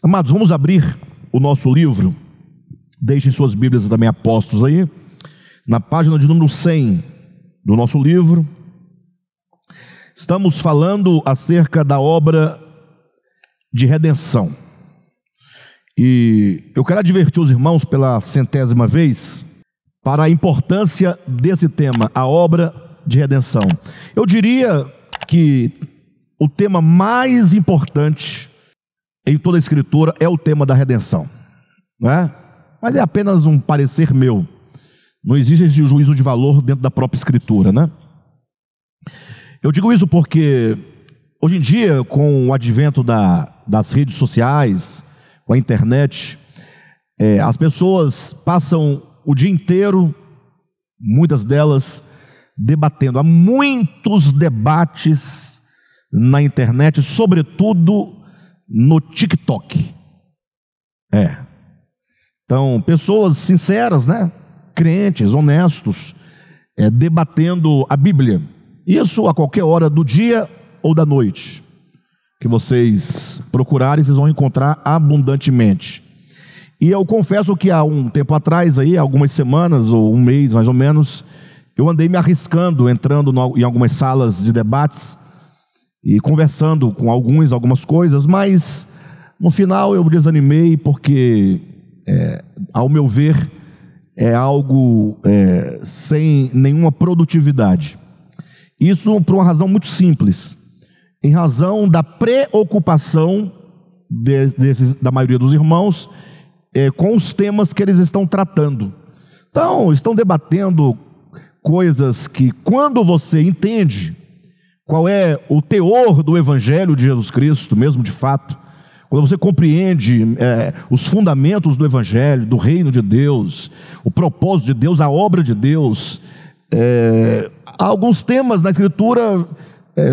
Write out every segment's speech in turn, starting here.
Amados, vamos abrir o nosso livro. Deixem suas Bíblias também apostos aí, na página de número 100 do nosso livro. Estamos falando acerca da obra de redenção. E eu quero advertir os irmãos pela 100ª vez para a importância desse tema, a obra de redenção. Eu diria que o tema mais importante em toda a Escritura é o tema da redenção, não é? Mas é apenas um parecer meu. Não existe esse juízo de valor dentro da própria Escritura, né? Eu digo isso porque hoje em dia, com o advento das redes sociais, com a internet, as pessoas passam o dia inteiro, muitas delas, debatendo. Há muitos debates na internet, sobretudo no TikTok. Então, pessoas sinceras, né? Crentes, honestos, debatendo a Bíblia. Isso a qualquer hora do dia ou da noite que vocês procurarem, vocês vão encontrar abundantemente. E eu confesso que há um tempo atrás, aí, algumas semanas ou um mês mais ou menos, eu andei me arriscando, entrando em algumas salas de debates e conversando com algumas coisas, mas no final eu desanimei porque, ao meu ver, é algo sem nenhuma produtividade. Isso por uma razão muito simples, em razão da preocupação da maioria dos irmãos com os temas que eles estão tratando. Então, estão debatendo coisas que, quando você entende qual é o teor do Evangelho de Jesus Cristo, mesmo de fato, quando você compreende os fundamentos do Evangelho, do reino de Deus, o propósito de Deus, a obra de Deus, alguns temas na Escritura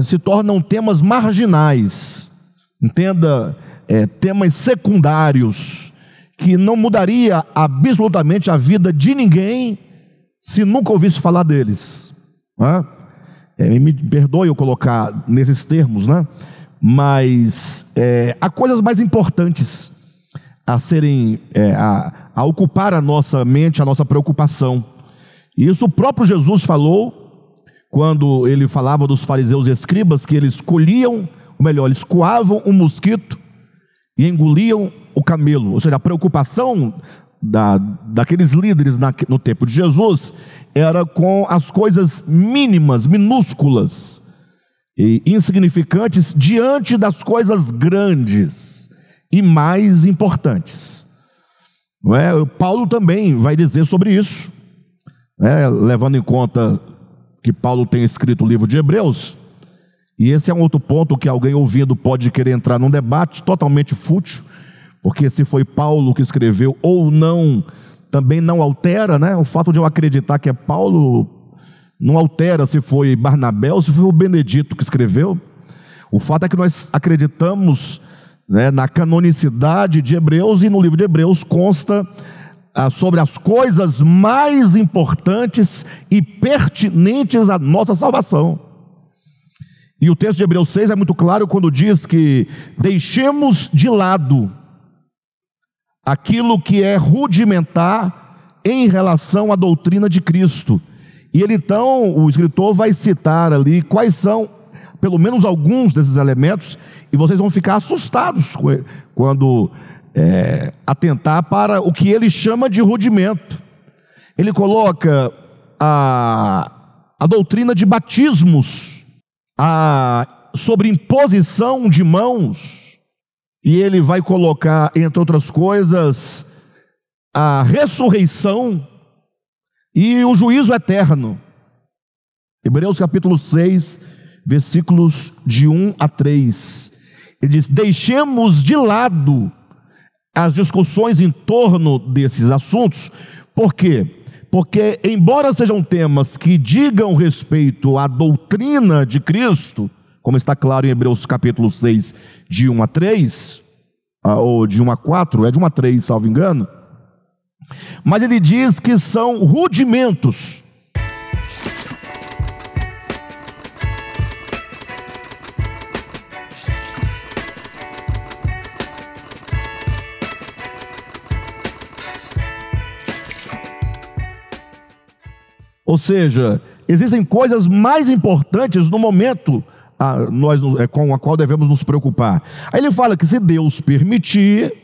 se tornam temas marginais, entenda, temas secundários, que não mudaria absolutamente a vida de ninguém se nunca ouvisse falar deles. Me perdoe eu colocar nesses termos, né? Mas há coisas mais importantes a serem, a ocupar a nossa mente, a nossa preocupação. E isso o próprio Jesus falou quando ele falava dos fariseus e escribas, que eles colhiam, ou melhor, eles coavam um mosquito e engoliam o camelo. Ou seja, a preocupação daqueles líderes no tempo de Jesus era com as coisas mínimas, minúsculas e insignificantes diante das coisas grandes e mais importantes. Não é? Paulo também vai dizer sobre isso, levando em conta que Paulo tem escrito o livro de Hebreus. E esse é um outro ponto que alguém ouvindo pode querer entrar num debate totalmente fútil, porque se foi Paulo que escreveu ou não, também não altera, né? O fato de eu acreditar que é Paulo não altera se foi Barnabé ou se foi o Benedito que escreveu. O fato é que nós acreditamos, né, na canonicidade de Hebreus, e no livro de Hebreus consta sobre as coisas mais importantes e pertinentes à nossa salvação. E o texto de Hebreus 6 é muito claro quando diz que deixemos de lado aquilo que é rudimentar em relação à doutrina de Cristo. E ele então, o escritor vai citar ali quais são, pelo menos alguns desses elementos, e vocês vão ficar assustados quando atentar para o que ele chama de rudimento. Ele coloca a doutrina de batismos, sobre imposição de mãos, e ele vai colocar, entre outras coisas, a ressurreição e o juízo eterno. Hebreus capítulo 6, versículos de 1 a 3. Ele diz: deixemos de lado as discussões em torno desses assuntos. Por quê? Porque, embora sejam temas que digam respeito à doutrina de Cristo, como está claro em Hebreus capítulo 6, de 1 a 3, ou de 1 a 4, de 1 a 3, salvo engano, mas ele diz que são rudimentos. Ou seja, existem coisas mais importantes no momento com a qual devemos nos preocupar. Aí ele fala que se Deus permitir,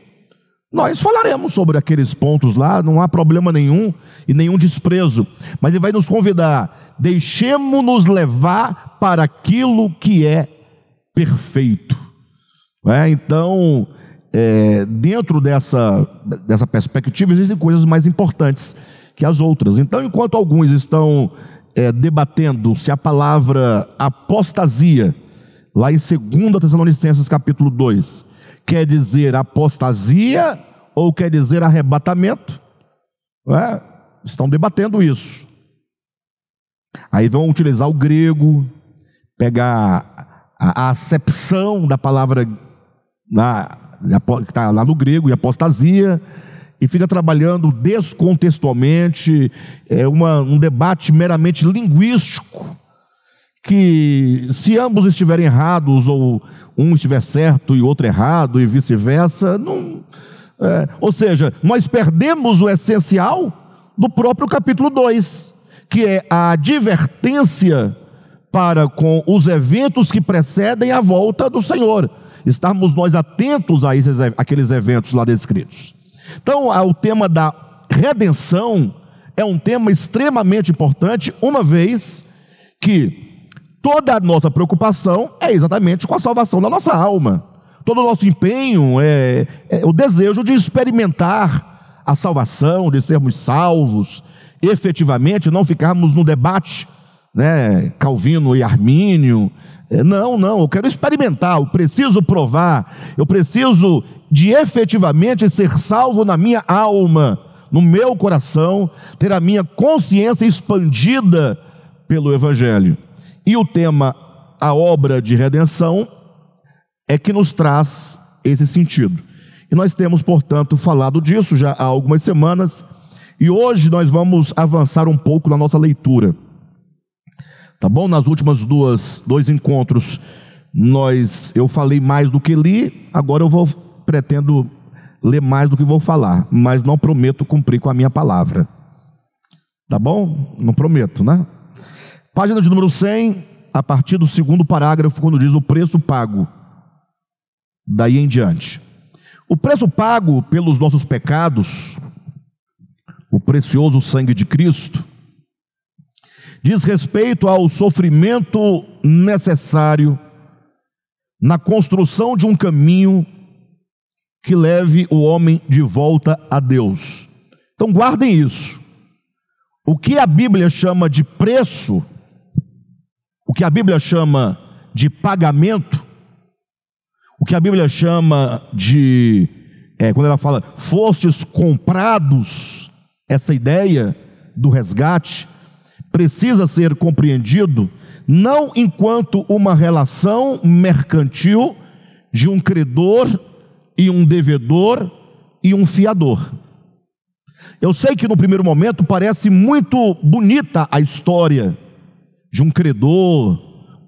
nós falaremos sobre aqueles pontos lá, não há problema nenhum e nenhum desprezo. Mas ele vai nos convidar, deixemos-nos levar para aquilo que é perfeito. Então, dentro dessa perspectiva, existem coisas mais importantes que as outras. Então, enquanto alguns estão debatendo se a palavra apostasia, lá em 2 Tessalonicenses capítulo 2, quer dizer apostasia ou quer dizer arrebatamento, estão debatendo isso. Aí vão utilizar o grego, pegar a acepção da palavra que está lá no grego, e apostasia, e fica trabalhando descontextualmente, um debate meramente linguístico, que se ambos estiverem errados, ou um estiver certo e o outro errado, e vice-versa, ou seja, nós perdemos o essencial do próprio capítulo 2, que é a advertência para com os eventos que precedem a volta do Senhor. Estarmos nós atentos a aqueles eventos lá descritos. Então, o tema da redenção é um tema extremamente importante, uma vez que toda a nossa preocupação é exatamente com a salvação da nossa alma. Todo o nosso empenho é o desejo de experimentar a salvação, de sermos salvos, efetivamente, não ficarmos no debate, Calvino e Armínio. Não, eu quero experimentar, eu preciso provar, eu preciso de efetivamente ser salvo na minha alma, no meu coração, ter a minha consciência expandida pelo Evangelho. E o tema, a obra de redenção, é que nos traz esse sentido. E nós temos, portanto, falado disso já há algumas semanas, e hoje nós vamos avançar um pouco na nossa leitura. Tá bom? Nas últimas dois encontros, eu falei mais do que li, agora pretendo ler mais do que vou falar, mas não prometo cumprir com a minha palavra. Tá bom? Não prometo, né? Página de número 100, a partir do 2º parágrafo, quando diz o preço pago. Daí em diante. O preço pago pelos nossos pecados, o precioso sangue de Cristo, diz respeito ao sofrimento necessário na construção de um caminho que leve o homem de volta a Deus. Então guardem isso. O que a Bíblia chama de preço, o que a Bíblia chama de pagamento, o que a Bíblia chama de, quando ela fala, fostes comprados, essa ideia do resgate, precisa ser compreendido não enquanto uma relação mercantil de um credor e um devedor e um fiador. Eu sei que no primeiro momento parece muito bonita a história de um credor,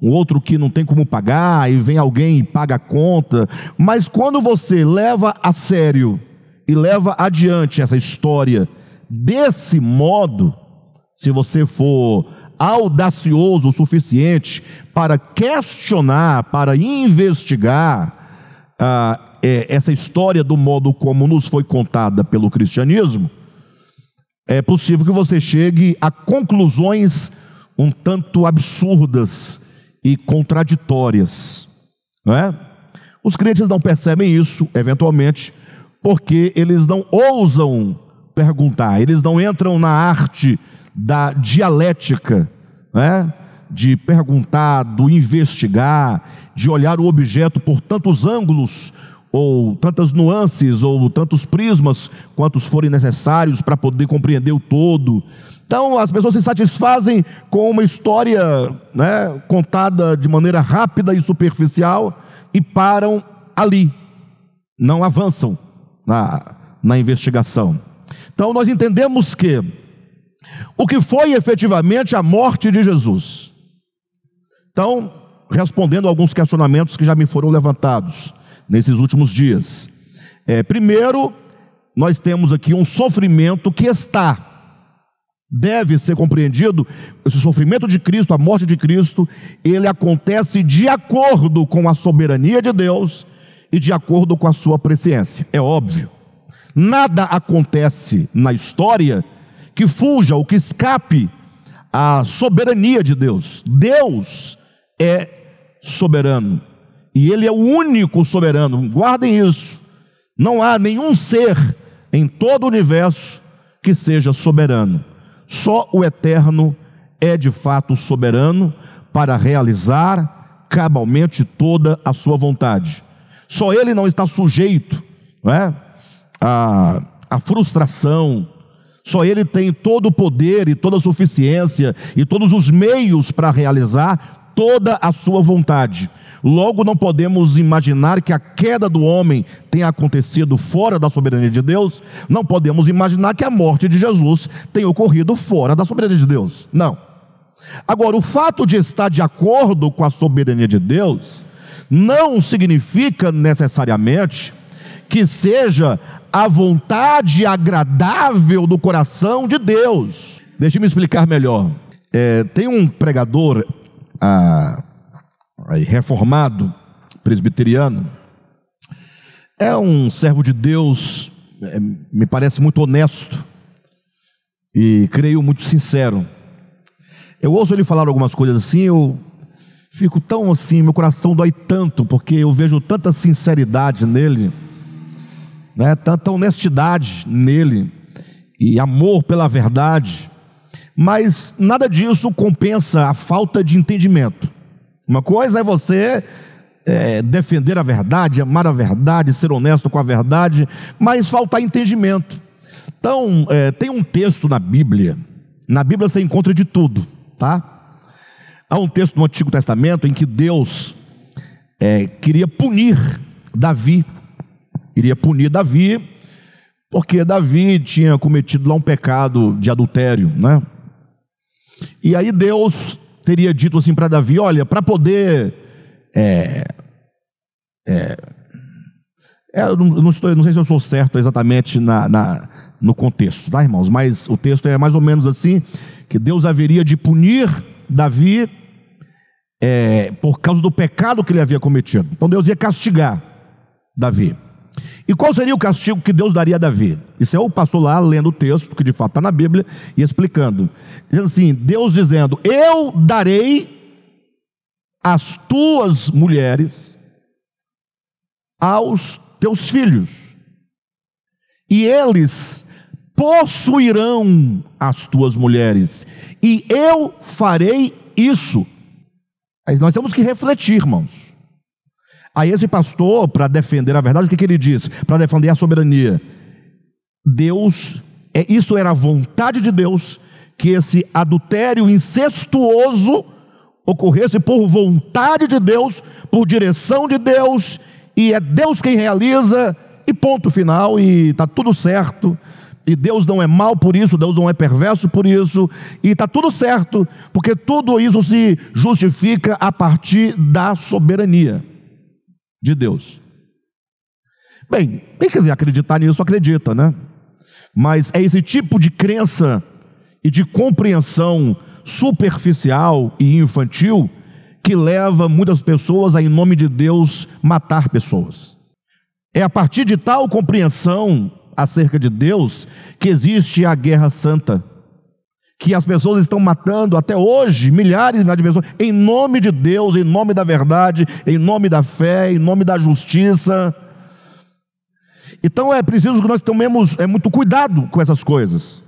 um outro que não tem como pagar, e vem alguém e paga a conta, mas quando você leva a sério e leva adiante essa história desse modo, se você for audacioso o suficiente para questionar, para investigar essa história do modo como nos foi contada pelo cristianismo, é possível que você chegue a conclusões um tanto absurdas e contraditórias, não é? Os crentes não percebem isso, eventualmente, porque eles não ousam perguntar, eles não entram na arte da dialética, né? De perguntar, do investigar, de olhar o objeto por tantos ângulos, ou tantas nuances, ou tantos prismas, quantos forem necessários para poder compreender o todo. Então as pessoas se satisfazem com uma história, né, contada de maneira rápida e superficial, e param ali, não avançam na investigação. Então nós entendemos que o que foi efetivamente a morte de Jesus. Então, respondendo a alguns questionamentos que já me foram levantados nesses últimos dias. Primeiro, nós temos aqui um sofrimento que está deve ser compreendido, esse sofrimento de Cristo, a morte de Cristo, ele acontece de acordo com a soberania de Deus e de acordo com a sua presciência. É óbvio, nada acontece na história que fuja ou que escape à soberania de Deus. Deus é soberano e Ele é o único soberano. Guardem isso. Não há nenhum ser em todo o universo que seja soberano. Só o Eterno é de fato soberano para realizar cabalmente toda a sua vontade. Só Ele não está sujeito, não é, à frustração. Só Ele tem todo o poder e toda a suficiência e todos os meios para realizar toda a sua vontade. Logo, não podemos imaginar que a queda do homem tenha acontecido fora da soberania de Deus. Não podemos imaginar que a morte de Jesus tenha ocorrido fora da soberania de Deus. Não. Agora, o fato de estar de acordo com a soberania de Deus não significa necessariamente que seja a vontade agradável do coração de Deus. Deixe-me explicar melhor. Tem um pregador reformado, presbiteriano, é um servo de Deus, me parece muito honesto e creio muito sincero. Eu ouço ele falar algumas coisas assim, eu fico tão assim, meu coração dói tanto, porque eu vejo tanta sinceridade nele, né, tanta honestidade nele e amor pela verdade, mas nada disso compensa a falta de entendimento. Uma coisa é você defender a verdade, amar a verdade, ser honesto com a verdade, mas faltar entendimento. Então, tem um texto na Bíblia você encontra de tudo, tá? Há um texto no Antigo Testamento em que Deus queria punir Davi, porque Davi tinha cometido lá um pecado de adultério, né? E aí Deus teria dito assim para Davi: olha, para poder eu não sei se eu sou certo exatamente no contexto, tá, irmãos? Mas o texto é mais ou menos assim, que Deus haveria de punir Davi por causa do pecado que ele havia cometido. Então Deus ia castigar Davi. E qual seria o castigo que Deus daria a Davi? Isso é o pastor lá lendo o texto, que de fato está na Bíblia, e explicando, dizendo assim, Deus dizendo: eu darei as tuas mulheres aos teus filhos, e eles possuirão as tuas mulheres, e eu farei isso. Mas nós temos que refletir, irmãos. Aí esse pastor, para defender a verdade, o que ele disse? Para defender a soberania. Deus, isso era a vontade de Deus, que esse adultério incestuoso ocorresse por vontade de Deus, por direção de Deus, e é Deus quem realiza, e ponto final, e está tudo certo. E Deus não é mau por isso, Deus não é perverso por isso, e está tudo certo, porque tudo isso se justifica a partir da soberania de Deus. Bem, quem quiser acreditar nisso, acredita, né? Mas é esse tipo de crença e de compreensão superficial e infantil que leva muitas pessoas a, em nome de Deus, matar pessoas. É a partir de tal compreensão acerca de Deus que existe a guerra santa, que as pessoas estão matando até hoje, milhares de pessoas, em nome de Deus, em nome da verdade, em nome da fé, em nome da justiça. Então é preciso que nós tomemos muito cuidado com essas coisas.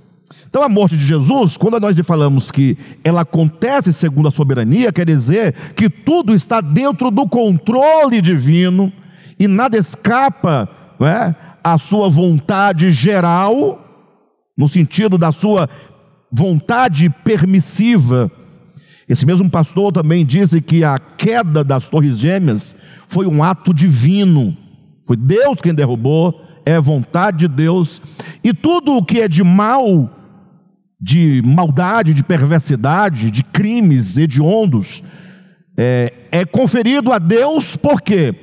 Então a morte de Jesus, quando nós falamos que ela acontece segundo a soberania, quer dizer que tudo está dentro do controle divino e nada escapa, não é, a sua vontade geral, no sentido da sua vontade permissiva. Esse mesmo pastor também disse que a queda das torres gêmeas foi um ato divino, foi Deus quem derrubou, é vontade de Deus, e tudo o que é de mal, de maldade, de perversidade, de crimes hediondos, é conferido a Deus. Por quê?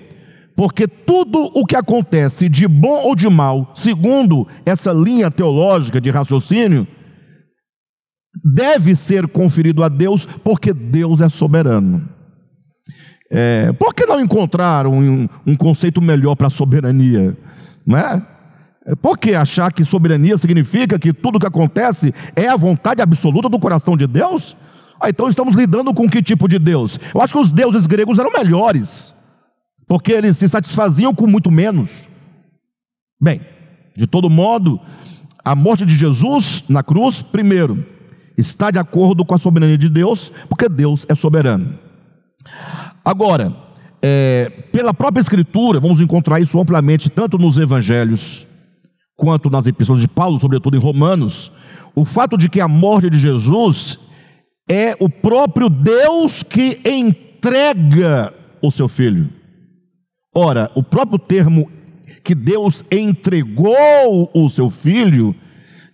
Porque tudo o que acontece de bom ou de mal, segundo essa linha teológica de raciocínio, deve ser conferido a Deus, porque Deus é soberano. Por que não encontrar um conceito melhor para soberania? Não é? Por que achar que soberania significa que tudo que acontece é a vontade absoluta do coração de Deus? Então estamos lidando com que tipo de Deus? Eu acho que os deuses gregos eram melhores, porque eles se satisfaziam com muito menos. Bem, de todo modo, a morte de Jesus na cruz, primeiro, está de acordo com a soberania de Deus, porque Deus é soberano. Agora, pela própria Escritura, vamos encontrar isso amplamente, tanto nos Evangelhos, quanto nas epístolas de Paulo, sobretudo em Romanos, o fato de que a morte de Jesus é o próprio Deus que entrega o seu Filho. Ora, o próprio termo que Deus entregou o seu Filho,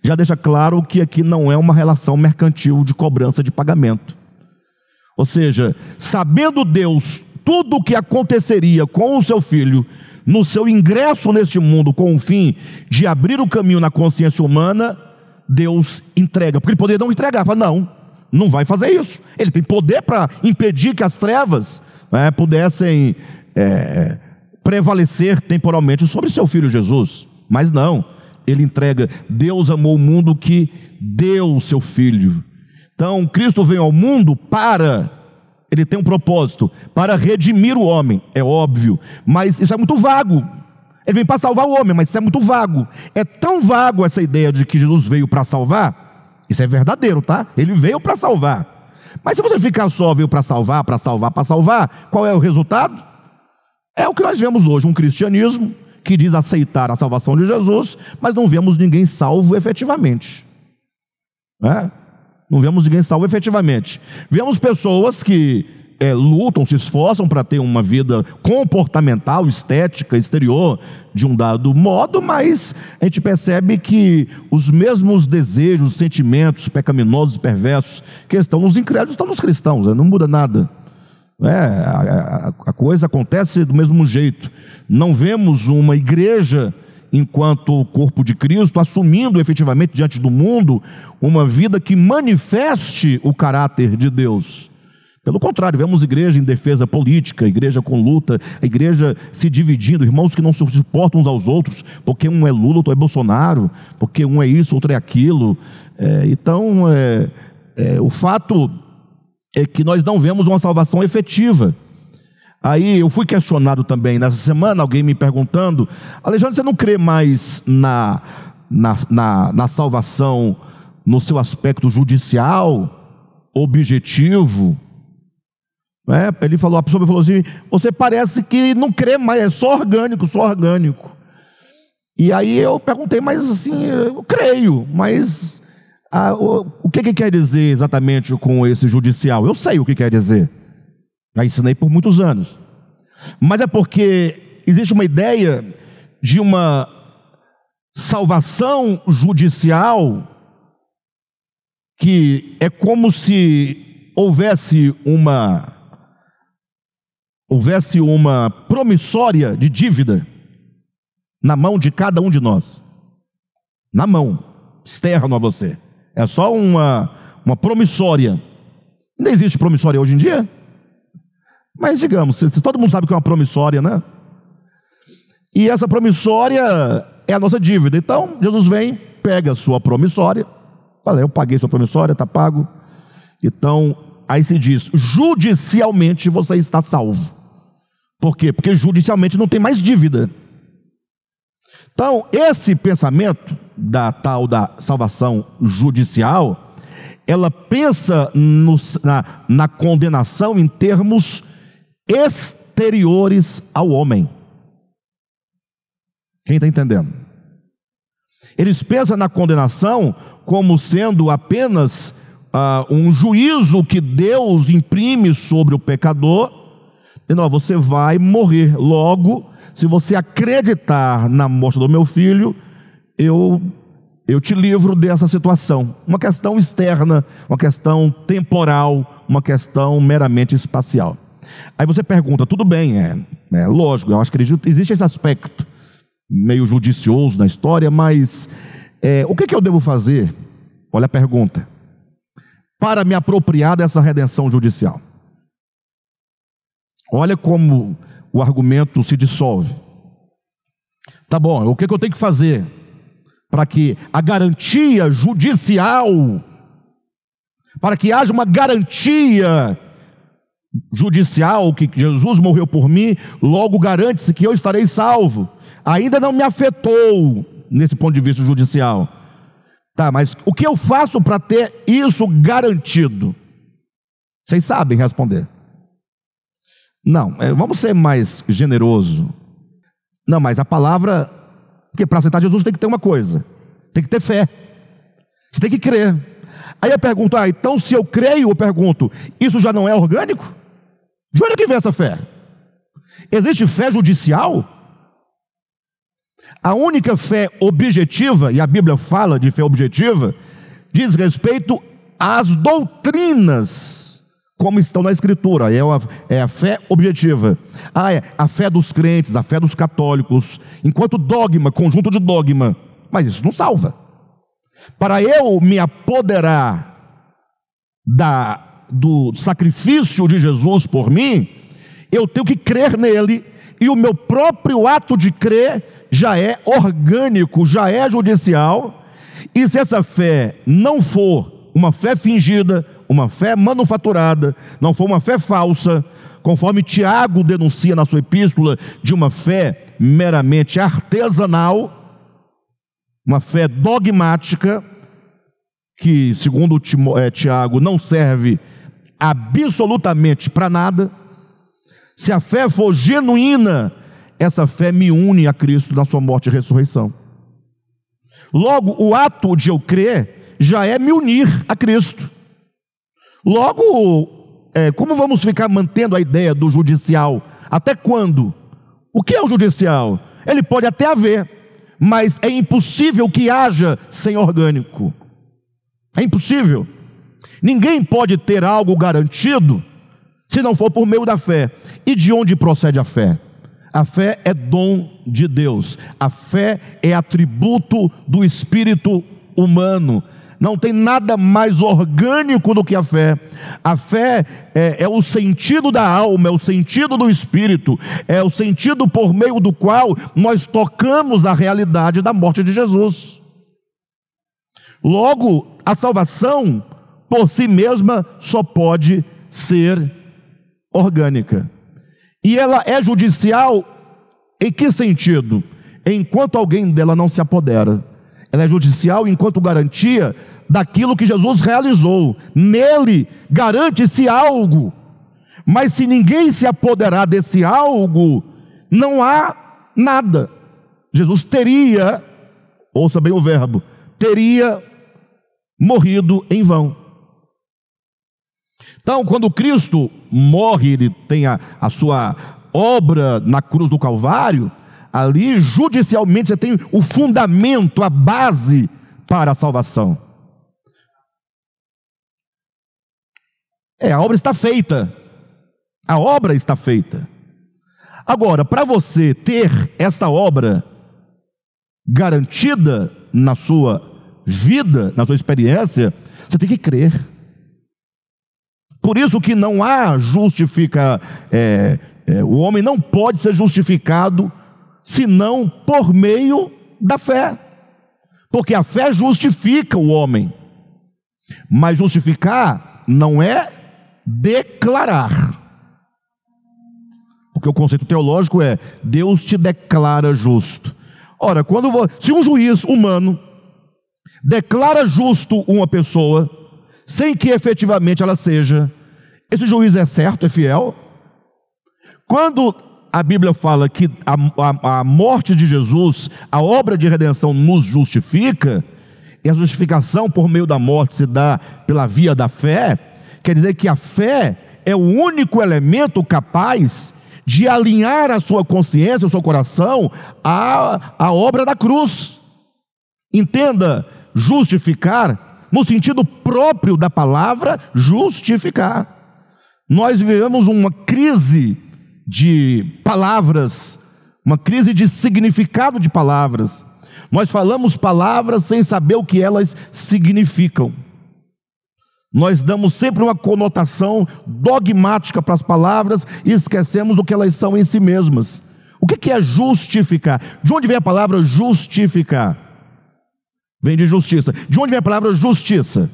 já deixa claro que aqui não é uma relação mercantil de cobrança de pagamento. Ou seja, sabendo Deus tudo o que aconteceria com o seu Filho, no seu ingresso neste mundo, com o fim de abrir o caminho na consciência humana, Deus entrega, porque ele poderia não entregar, fala, não vai fazer isso. Ele tem poder para impedir que as trevas pudessem prevalecer temporalmente sobre seu Filho Jesus, mas não, ele entrega. Deus amou o mundo que deu o seu Filho. Então Cristo veio ao mundo ele tem um propósito, para redimir o homem, é óbvio, mas isso é muito vago. Ele vem para salvar o homem, mas isso é muito vago. É tão vago essa ideia de que Jesus veio para salvar. Isso é verdadeiro, tá? Ele veio para salvar. Mas se você ficar só, veio para salvar, qual é o resultado? É o que nós vemos hoje, um cristianismo que diz aceitar a salvação de Jesus, mas não vemos ninguém salvo efetivamente. Não vemos ninguém salvo efetivamente. Vemos pessoas que lutam, se esforçam para ter uma vida comportamental, estética, exterior, de um dado modo, mas a gente percebe que os mesmos desejos, sentimentos pecaminosos e perversos que estão nos incrédulos, estão nos cristãos, não muda nada. A coisa acontece do mesmo jeito. Não vemos uma igreja, enquanto corpo de Cristo, assumindo efetivamente diante do mundo uma vida que manifeste o caráter de Deus. Pelo contrário, vemos igreja em defesa política, igreja com luta, a igreja se dividindo, irmãos que não se suportam uns aos outros, porque um é Lula, outro é Bolsonaro, porque um é isso, outro é aquilo. Então, o fato é que nós não vemos uma salvação efetiva. Aí eu fui questionado também nessa semana, alguém me perguntando: Alexandre, você não crê mais na salvação no seu aspecto judicial, objetivo? A pessoa me falou assim: você parece que não crê mais, é só orgânico. E aí eu perguntei, mas assim, eu creio, mas o que quer dizer exatamente com esse judicial? Eu sei o que quer dizer. Já ensinei por muitos anos. Mas é porque existe uma ideia de uma salvação judicial que é como se houvesse uma promissória de dívida na mão de cada um de nós. Na mão, externo a você. É só uma promissória. Não existe promissória hoje em dia? Mas digamos, todo mundo sabe que é uma promissória, né? E essa promissória é a nossa dívida. Então, Jesus vem, pega a sua promissória, fala, eu paguei sua promissória, está pago. Então, aí se diz, judicialmente você está salvo. Por quê? Porque judicialmente não tem mais dívida. Então, esse pensamento da tal da salvação judicial, ela pensa na condenação em termos exteriores ao homem. Quem está entendendo? Eles pensam na condenação como sendo apenas um juízo que Deus imprime sobre o pecador. Não, você vai morrer. Logo, se você acreditar na morte do meu filho, eu te livro dessa situação. Uma questão externa, uma questão temporal, uma questão meramente espacial. Aí você pergunta, tudo bem, é lógico, eu acho que existe esse aspecto meio judicioso na história, mas o que eu devo fazer? Olha a pergunta. para me apropriar dessa redenção judicial. Olha como o argumento se dissolve. Tá bom, o que eu tenho que fazer para que a garantia judicial, para que haja uma garantia judicial, que Jesus morreu por mim, logo garante-se que eu estarei salvo. Ainda não me afetou nesse ponto de vista judicial. Tá, mas o que eu faço para ter isso garantido? Vocês sabem responder. Não, vamos ser mais generoso. Não, mas a palavra, porque para aceitar Jesus tem que ter uma coisa, tem que ter fé. Você tem que crer. Aí eu pergunto, então se eu creio, eu pergunto, isso já não é orgânico? De onde é que vem essa fé? Existe fé judicial? A única fé objetiva, e a Bíblia fala de fé objetiva, diz respeito às doutrinas, como estão na Escritura, é a fé objetiva. A fé dos crentes, a fé dos católicos, enquanto dogma, conjunto de dogma, mas isso não salva. Para eu me apoderar do sacrifício de Jesus por mim, eu tenho que crer nele, e o meu próprio ato de crer já é orgânico, já é judicial. E se essa fé não for uma fé fingida, uma fé manufaturada, não for uma fé falsa, conforme Tiago denuncia na sua epístola, de uma fé meramente artesanal, uma fé dogmática, que segundo Tiago não serve absolutamente para nada. Se a fé for genuína, essa fé me une a Cristo na sua morte e ressurreição. Logo, o ato de eu crer já é me unir a Cristo. Logo, como vamos ficar mantendo a ideia do judicial? Até quando? O que é o judicial? Ele pode até haver, mas é impossível que haja sem orgânico. É impossível. Ninguém pode ter algo garantido se não for por meio da fé. E de onde procede a fé? A fé é dom de Deus. A fé é atributo do espírito humano. Não tem nada mais orgânico do que a fé. A fé é o sentido da alma, é o sentido do espírito, é o sentido por meio do qual nós tocamos a realidade da morte de Jesus. Logo, a salvação por si mesma só pode ser orgânica. E ela é judicial em que sentido? Enquanto alguém dela não se apodera. Ela é judicial enquanto garantia daquilo que Jesus realizou. Nele garante-se algo. Mas se ninguém se apoderar desse algo, não há nada. Jesus teria, ouça bem o verbo, teria morrido em vão. Então, quando Cristo morre, ele tem a sua obra na cruz do Calvário, ali judicialmente você tem o fundamento, a base para a salvação. A obra está feita. A obra está feita. Agora, para você ter essa obra garantida na sua vida, na sua experiência, você tem que crer. Por isso que não há o homem não pode ser justificado senão por meio da fé, porque a fé justifica o homem, mas justificar não é declarar, porque o conceito teológico é Deus te declara justo. Ora, se um juiz humano declara justo uma pessoa sem que efetivamente ela seja, esse juiz é certo, é fiel? Quando a Bíblia fala que a morte de Jesus, a obra de redenção nos justifica, e a justificação por meio da morte se dá pela via da fé, quer dizer que a fé é o único elemento capaz de alinhar a sua consciência, o seu coração, à obra da cruz. Entenda, justificar no sentido próprio da palavra justificar. Nós vivemos uma crise de palavras, uma crise de significado de palavras. Nós falamos palavras sem saber o que elas significam. Nós damos sempre uma conotação dogmática para as palavras e esquecemos do que elas são em si mesmas. O que é justificar? De onde vem a palavra justificar? Vem de justiça. De onde vem a palavra justiça?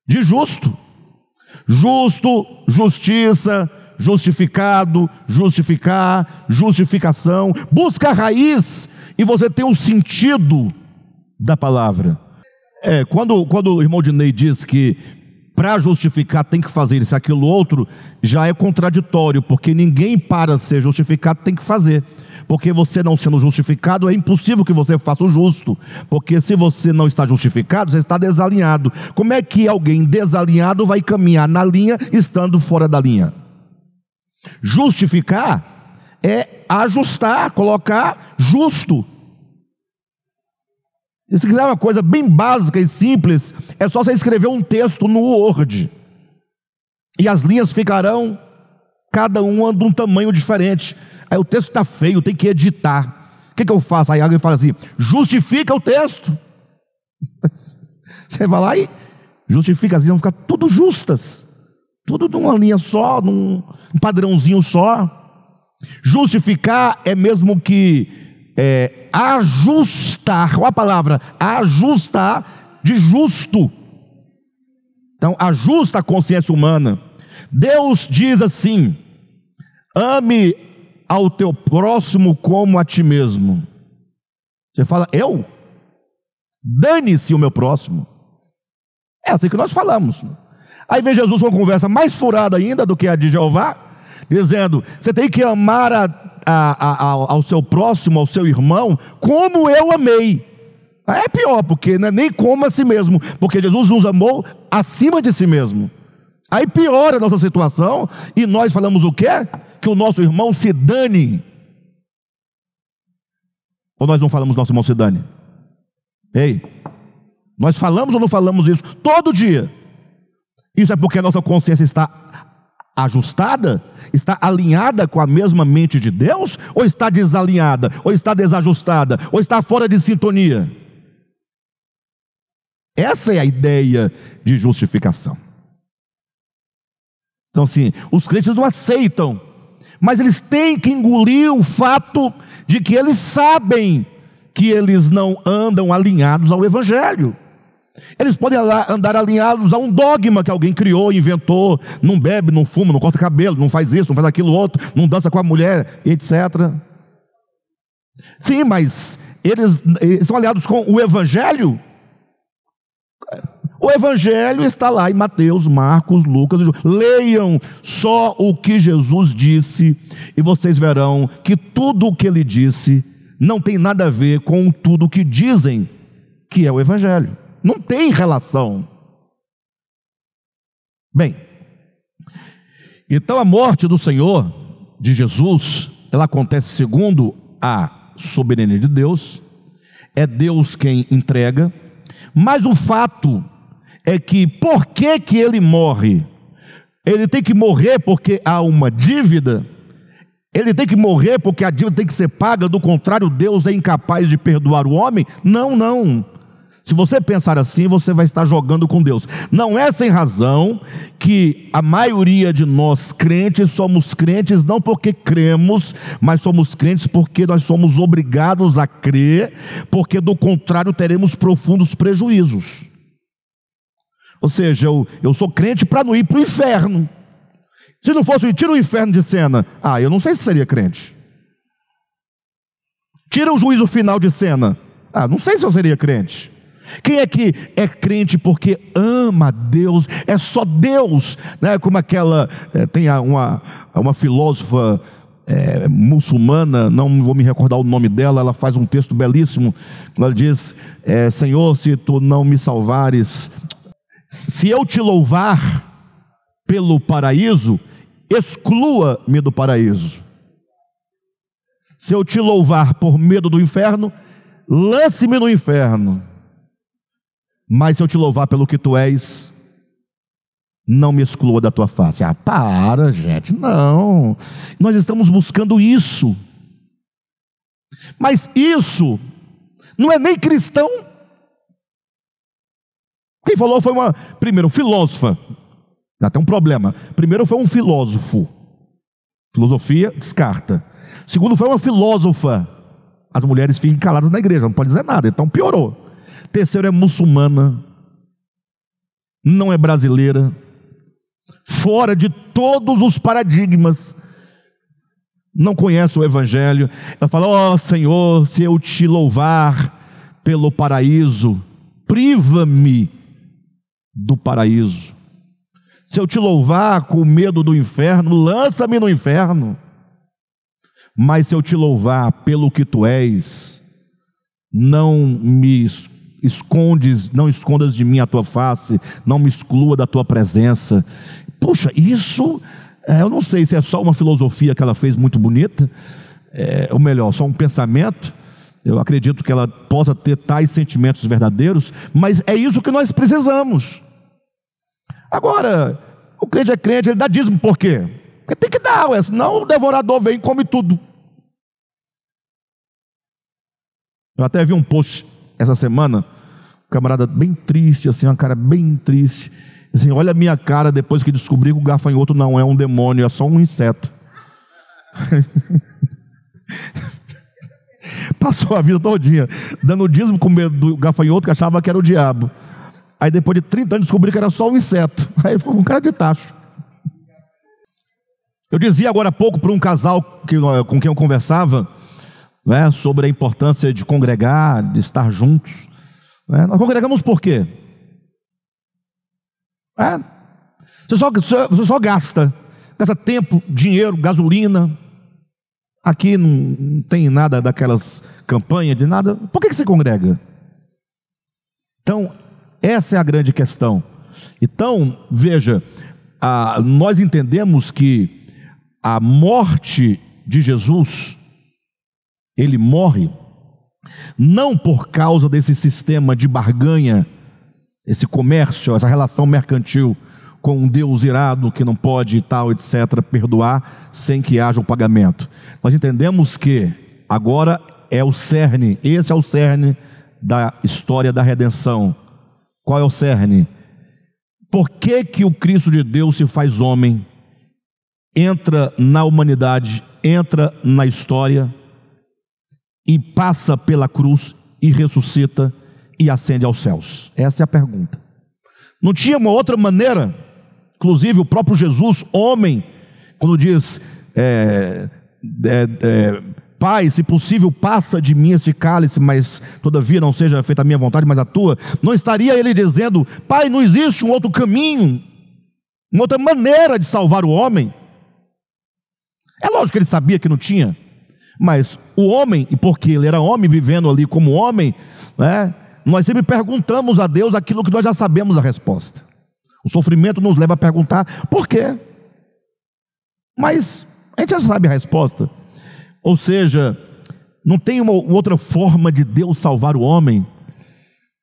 De justo. Justo, justiça, justificado, justificar, justificação. Busca a raiz e você tem o sentido da palavra. Quando o irmão Dinei diz que para justificar tem que fazer isso, aquilo, outro, já é contraditório, porque ninguém para ser justificado tem que fazer. Porque você não sendo justificado, é impossível que você faça o justo. Porque se você não está justificado, você está desalinhado. Como é que alguém desalinhado vai caminhar na linha estando fora da linha? Justificar é ajustar, colocar justo. E se quiser uma coisa bem básica e simples, é só você escrever um texto no Word. E as linhas ficarão, cada uma de um tamanho diferente. Aí o texto está feio, tem que editar. O que eu faço? Aí alguém fala assim, justifica o texto. Você vai lá e justifica, as linhas vão ficar tudo justas. Tudo numa linha só, num padrãozinho só. Justificar é mesmo que ajustar, olha a palavra, ajustar de justo. Então, ajusta a consciência humana. Deus diz assim, ame ao teu próximo como a ti mesmo. Você fala, eu? Dane-se o meu próximo. É assim que nós falamos. Aí vem Jesus com uma conversa mais furada ainda do que a de Jeová, dizendo, você tem que amar ao seu próximo, ao seu irmão, como eu amei. É pior, porque não é nem como a si mesmo, porque Jesus nos amou acima de si mesmo. Aí piora a nossa situação, e nós falamos o quê? Que o nosso irmão se dane. Ou nós não falamos nosso irmão se dane? Ei, nós falamos ou não falamos isso todo dia? Isso é porque a nossa consciência está ajustada? Está alinhada com a mesma mente de Deus? Ou está desalinhada? Ou está desajustada? Ou está fora de sintonia? Essa é a ideia de justificação. Então assim, os crentes não aceitam, mas eles têm que engolir o fato de que eles sabem que eles não andam alinhados ao Evangelho. Eles podem andar alinhados a um dogma que alguém criou, inventou. Não bebe, não fuma, não corta cabelo, não faz isso, não faz aquilo outro, não dança com a mulher, etc. Sim, mas eles são aliados com o Evangelho. O Evangelho está lá em Mateus, Marcos, Lucas e João. Leiam só o que Jesus disse e vocês verão que tudo o que ele disse não tem nada a ver com tudo o que dizem que é o Evangelho. Não tem relação. Bem, então a morte do Senhor, de Jesus, ela acontece segundo a soberania de Deus. É Deus quem entrega. Mas o fato é que, por que ele morre? Ele tem que morrer porque há uma dívida? Ele tem que morrer porque a dívida tem que ser paga, do contrário, Deus é incapaz de perdoar o homem? Não, não. Se você pensar assim, você vai estar jogando com Deus. Não é sem razão que a maioria de nós crentes somos crentes não porque cremos, mas somos crentes porque nós somos obrigados a crer, porque do contrário teremos profundos prejuízos. Ou seja, eu sou crente para não ir para o inferno. Se não fosse, tira o inferno de cena. Eu não sei se seria crente. Tira o juízo final de cena. Não sei se eu seria crente. Quem é que é crente porque ama Deus? É só Deus, né? Como aquela, tem uma filósofa muçulmana, não vou me recordar o nome dela, ela faz um texto belíssimo, ela diz, Senhor, se tu não me salvares, se eu te louvar pelo paraíso, exclua-me do paraíso. Se eu te louvar por medo do inferno, lance-me no inferno. Mas se eu te louvar pelo que tu és, não me exclua da tua face. Para, gente, não. Nós estamos buscando isso. Mas isso não é nem cristão. Quem falou foi primeiro, filósofa. Já tem um problema. Primeiro foi um filósofo. Filosofia, descarta. Segundo foi uma filósofa. As mulheres ficam caladas na igreja, não pode dizer nada, então piorou. Terceiro é muçulmana. Não é brasileira. Fora de todos os paradigmas. Não conhece o evangelho. Ela fala: ó Senhor, se eu te louvar pelo paraíso, priva-me do paraíso. Se eu te louvar com medo do inferno, lança-me no inferno. Mas se eu te louvar pelo que tu és, não me escondes, não escondas de mim a tua face, não me exclua da tua presença. Puxa, isso, eu não sei se é só uma filosofia que ela fez muito bonita, ou melhor, só um pensamento. Eu acredito que ela possa ter tais sentimentos verdadeiros, mas é isso que nós precisamos. Agora, o crente é crente, ele dá dízimo por quê? Porque tem que dar, senão o devorador vem e come tudo. Eu até vi um post essa semana, um camarada bem triste, assim, uma cara bem triste, assim: olha a minha cara depois que descobri que o gafanhoto não é um demônio, é só um inseto. Passou a vida todinha dando dízimo com medo do gafanhoto, que achava que era o diabo. Aí depois de 30 anos descobri que era só um inseto. Aí ficou com cara de tacho. Eu dizia agora há pouco para um casal com quem eu conversava, né, sobre a importância de congregar, de estar juntos. Nós congregamos por quê? Você só gasta tempo, dinheiro, gasolina. Aqui não tem nada daquelas campanhas de nada. Por que você congrega? Então, essa é a grande questão. Então, veja, nós entendemos que a morte de Jesus, ele morre não por causa desse sistema de barganha, esse comércio, essa relação mercantil com um Deus irado que não pode, tal, etc., perdoar sem que haja o pagamento. Nós entendemos que agora é o cerne, esse é o cerne da história da redenção. Qual é o cerne? Por que que o Cristo de Deus se faz homem, entra na humanidade, entra na história e passa pela cruz e ressuscita e ascende aos céus? Essa é a pergunta. Não tinha uma outra maneira? Inclusive o próprio Jesus, homem, quando diz: Pai, se possível, passa de mim esse cálice, mas todavia não seja feita a minha vontade, mas a tua. Não estaria ele dizendo: Pai, não existe um outro caminho, uma outra maneira de salvar o homem? É lógico que ele sabia que não tinha, mas o homem, e porque ele era homem, vivendo ali como homem, né, nós sempre perguntamos a Deus aquilo que nós já sabemos a resposta. O sofrimento nos leva a perguntar por quê? Mas a gente já sabe a resposta. Ou seja, não tem uma outra forma de Deus salvar o homem.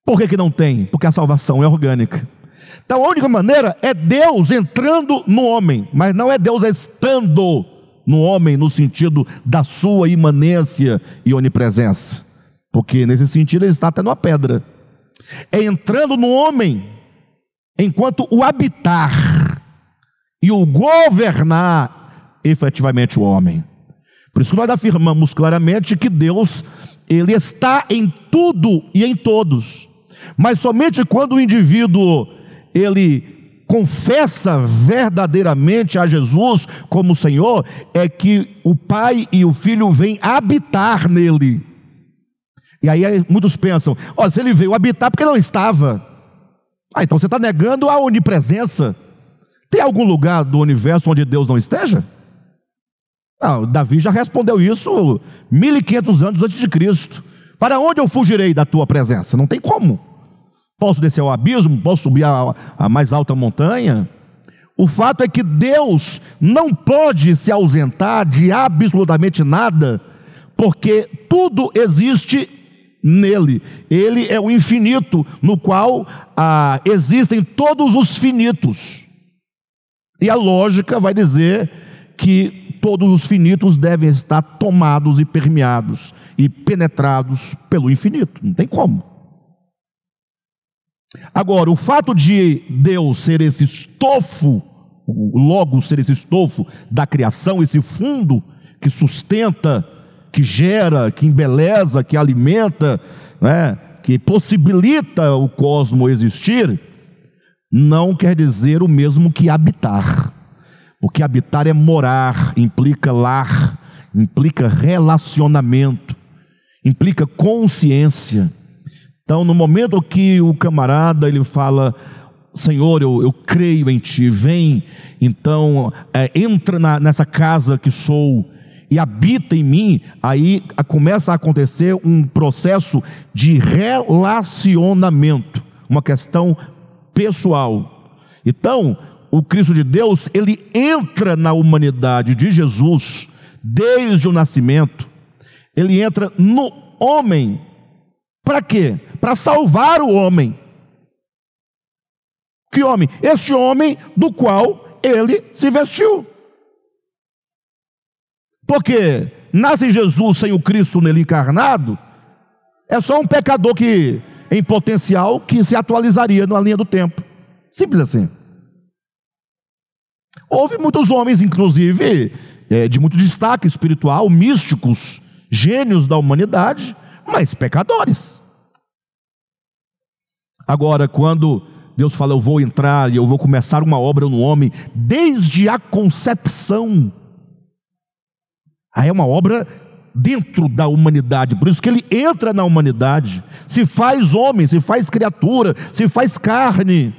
Por que não tem? Porque a salvação é orgânica. Então a única maneira é Deus entrando no homem, mas não é Deus estando no homem no sentido da sua imanência e onipresença, porque nesse sentido ele está até numa pedra. É entrando no homem enquanto o habitar e o governar efetivamente o homem. Por isso que nós afirmamos claramente que Deus, ele está em tudo e em todos, mas somente quando o indivíduo ele confessa verdadeiramente a Jesus como Senhor, é que o Pai e o Filho vêm habitar nele. E aí muitos pensam: ó, se ele veio habitar, porque não estava? Então você está negando a onipresença. Tem algum lugar do universo onde Deus não esteja? Davi já respondeu isso 1500 anos antes de Cristo. Para onde eu fugirei da tua presença? Não tem como. Posso descer ao abismo? Posso subir a mais alta montanha? O fato é que Deus não pode se ausentar de absolutamente nada, porque tudo existe nele. Ele é o infinito, no qual existem todos os finitos. E a lógica vai dizer que todos os finitos devem estar tomados e permeados e penetrados pelo infinito. Não tem como. Agora, o fato de Deus ser esse estofo, o Logos ser esse estofo da criação, esse fundo que sustenta, que gera, que embeleza, que alimenta, né, que possibilita o cosmos existir, não quer dizer o mesmo que habitar. Porque habitar é morar, implica lar, implica relacionamento, implica consciência. Então, no momento que o camarada ele fala: Senhor, eu creio em Ti, vem, então entra nessa casa que sou e habita em mim, aí começa a acontecer um processo de relacionamento, uma questão pessoal. Então, o Cristo de Deus, ele entra na humanidade de Jesus, desde o nascimento, ele entra no homem, para quê? Para salvar o homem. Que homem? Este homem do qual ele se vestiu. Porque nasce Jesus sem o Cristo nele encarnado, é só um pecador que, em potencial, que se atualizaria na linha do tempo. Simples assim. Houve muitos homens, inclusive, de muito destaque espiritual, místicos, gênios da humanidade, mas pecadores. Agora, quando Deus fala: eu vou entrar e eu vou começar uma obra no homem, desde a concepção, aí é uma obra dentro da humanidade, por isso que ele entra na humanidade, se faz homem, se faz criatura, se faz carne,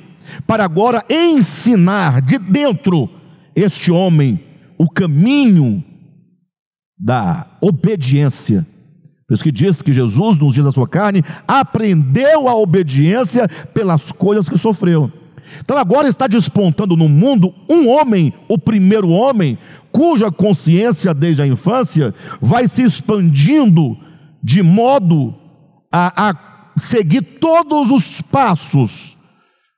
para agora ensinar de dentro este homem o caminho da obediência. Por isso que diz que Jesus, nos dias da sua carne, aprendeu a obediência pelas coisas que sofreu. Então agora está despontando no mundo um homem, o primeiro homem, cuja consciência desde a infância vai se expandindo de modo a seguir todos os passos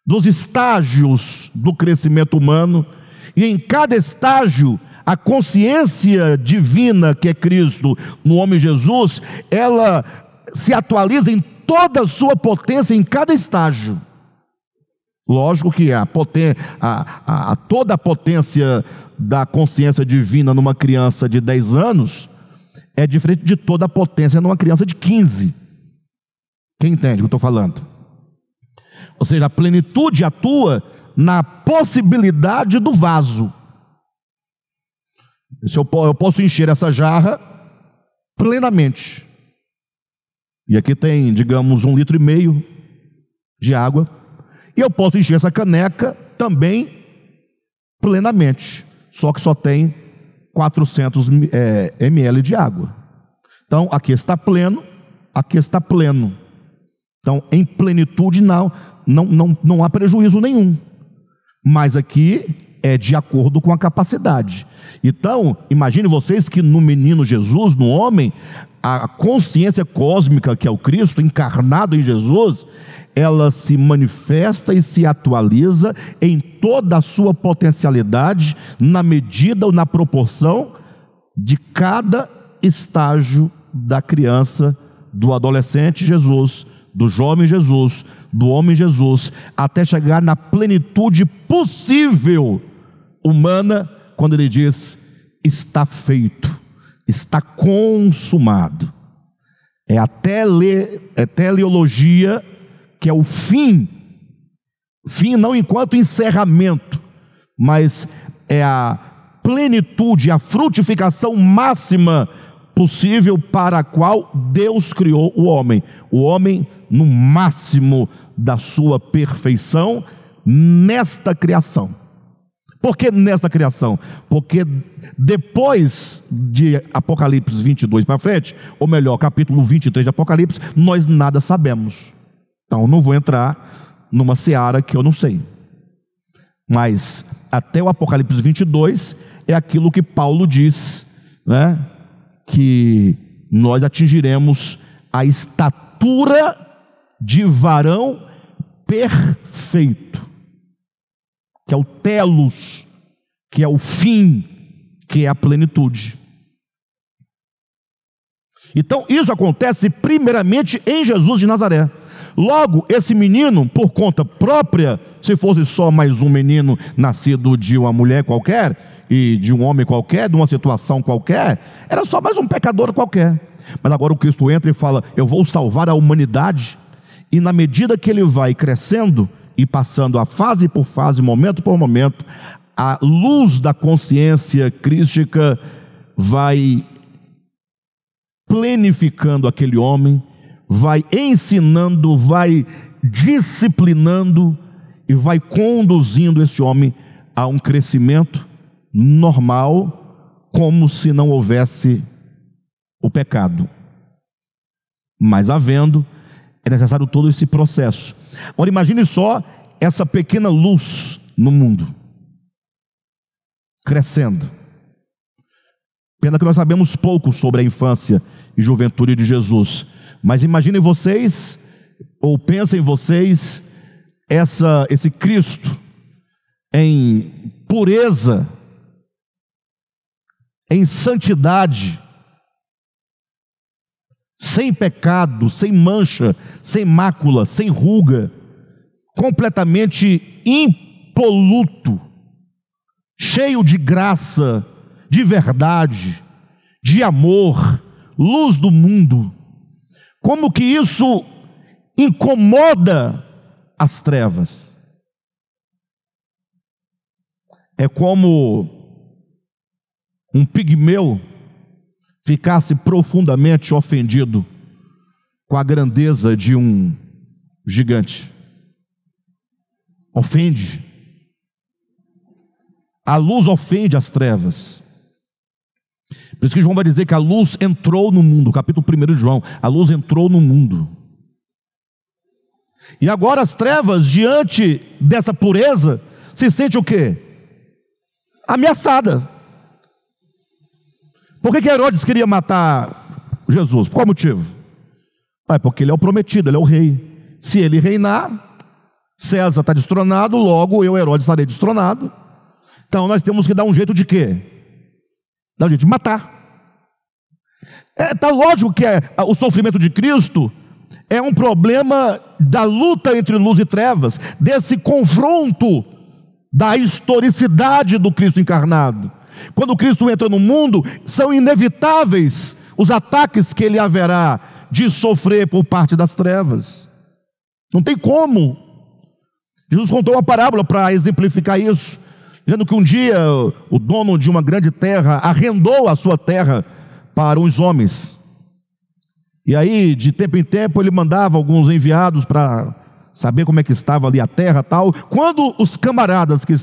dos estágios do crescimento humano, e em cada estágio a consciência divina que é Cristo no homem Jesus, ela se atualiza em toda a sua potência em cada estágio. Lógico que toda a potência da consciência divina numa criança de 10 anos é diferente de toda a potência numa criança de 15. Quem entende o que eu estou falando? Ou seja, a plenitude atua na possibilidade do vaso. Se eu posso encher essa jarra plenamente, e aqui tem, digamos, 1,5 litro de água, e eu posso encher essa caneca também plenamente, só que só tem 400 ml de água. Então aqui está pleno, aqui está pleno. Então em plenitude não há prejuízo nenhum, mas aqui é de acordo com a capacidade. Então, imagine vocês que no menino Jesus, no homem, a consciência cósmica que é o Cristo, encarnado em Jesus, ela se manifesta e se atualiza em toda a sua potencialidade, na medida ou na proporção de cada estágio da criança, do adolescente Jesus, do jovem Jesus, do homem Jesus, até chegar na plenitude possível humana, quando ele diz: está feito, está consumado. É a teleologia, que é o fim não enquanto encerramento, mas é a plenitude, a frutificação máxima possível para a qual Deus criou o homem no máximo da sua perfeição nesta criação. Por que nesta criação? Porque depois de Apocalipse 22 para frente, ou melhor, capítulo 23 de Apocalipse, nós nada sabemos. Então não vou entrar numa seara que eu não sei. Mas até o Apocalipse 22 é aquilo que Paulo diz, né? Que nós atingiremos a estatura de varão perfeito, que é o telos, que é o fim, que é a plenitude. Então isso acontece primeiramente em Jesus de Nazaré, Logo, esse menino, por conta própria, se fosse só mais um menino nascido de uma mulher qualquer, e de um homem qualquer, de uma situação qualquer, era só mais um pecador qualquer. Mas agora o Cristo entra e fala: eu vou salvar a humanidade. E na medida que ele vai crescendo e passando a fase por fase, momento por momento, a luz da consciência crística vai plenificando aquele homem, vai ensinando, vai disciplinando e vai conduzindo esse homem a um crescimento normal, como se não houvesse o pecado. Mas havendo, é necessário todo esse processo. Agora imagine só essa pequena luz no mundo, crescendo. Pena que nós sabemos pouco sobre a infância e juventude de Jesus. Mas imaginem vocês, ou pensem vocês, esse Cristo em pureza, em santidade, sem pecado, sem mancha, sem mácula, sem ruga, completamente impoluto, cheio de graça, de verdade, de amor, luz do mundo. Como que isso incomoda as trevas? É como um pigmeu ficasse profundamente ofendido com a grandeza de um gigante. Ofende. A luz ofende as trevas. Por isso que João vai dizer que a luz entrou no mundo, capítulo 1 de João, a luz entrou no mundo. E agora as trevas, diante dessa pureza, se sente o quê? Ameaçada. Por que Herodes queria matar Jesus? Por qual motivo? Porque ele é o prometido, ele é o rei. Se ele reinar, César está destronado, logo eu, Herodes, estarei destronado. Então nós temos que dar um jeito de quê? Dar um jeito de matar. Tá lógico que o sofrimento de Cristo é um problema da luta entre luz e trevas, desse confronto da historicidade do Cristo encarnado. Quando Cristo entra no mundo, são inevitáveis os ataques que ele haverá de sofrer por parte das trevas. Não tem como. Jesus contou uma parábola para exemplificar isso, dizendo que um dia o dono de uma grande terra arrendou a sua terra para uns homens. E aí, de tempo em tempo, ele mandava alguns enviados para saber como é que estava ali a terra e tal. Quando os camaradas que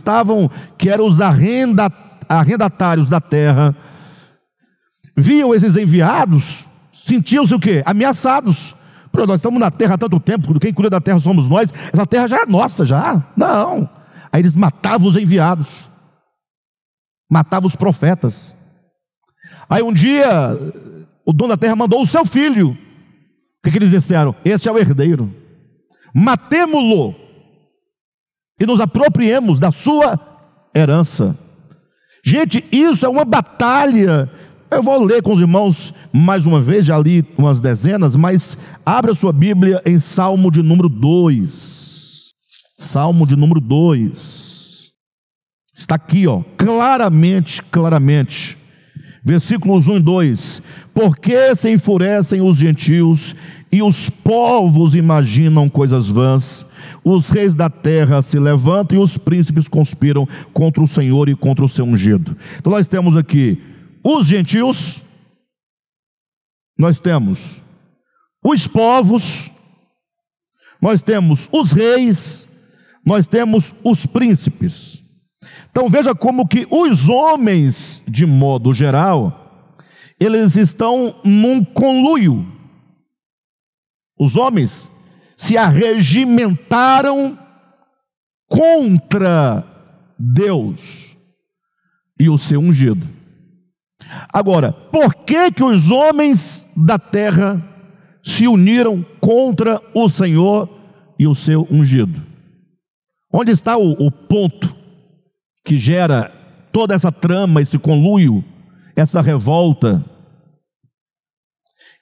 eram os arrendatários da terra, viam esses enviados, sentiam-se o quê? Ameaçados. Porque nós estamos na terra há tanto tempo, quem cuida da terra somos nós, essa terra já é nossa, já. Não. Aí eles matavam os enviados, matavam os profetas. Aí um dia, o dono da terra mandou o seu filho. O que eles disseram? Esse é o herdeiro. Matemo-lo e nos apropriemos da sua herança. Gente, isso é uma batalha. Eu vou ler com os irmãos mais uma vez, já li umas dezenas, mas abra a sua Bíblia em Salmo de número 2. Salmo de número 2. Está aqui, claramente. Versículos 1 e 2. Por que se enfurecem os gentios e os povos imaginam coisas vãs? Os reis da terra se levantam e os príncipes conspiram contra o Senhor e contra o seu ungido. Então nós temos aqui os gentios, nós temos os povos, nós temos os reis, nós temos os príncipes. Então veja como que os homens, de modo geral, eles estão num conluio. Os homens se arregimentaram contra Deus e o seu ungido. Agora, por que os homens da terra se uniram contra o Senhor e o seu ungido? Onde está o ponto que gera toda essa trama, esse conluio, essa revolta?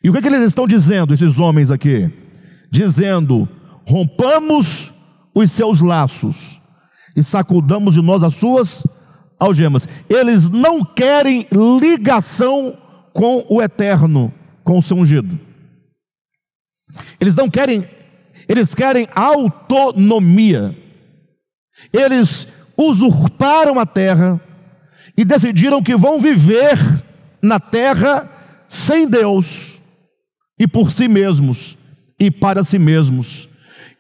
E o que eles estão dizendo, esses homens aqui? Dizendo: rompamos os seus laços e sacudamos de nós as suas algemas. Eles não querem ligação com o eterno, com o seu ungido. Eles não querem, eles querem autonomia. Eles usurparam a terra e decidiram que vão viver na terra sem Deus e por si mesmos e para si mesmos.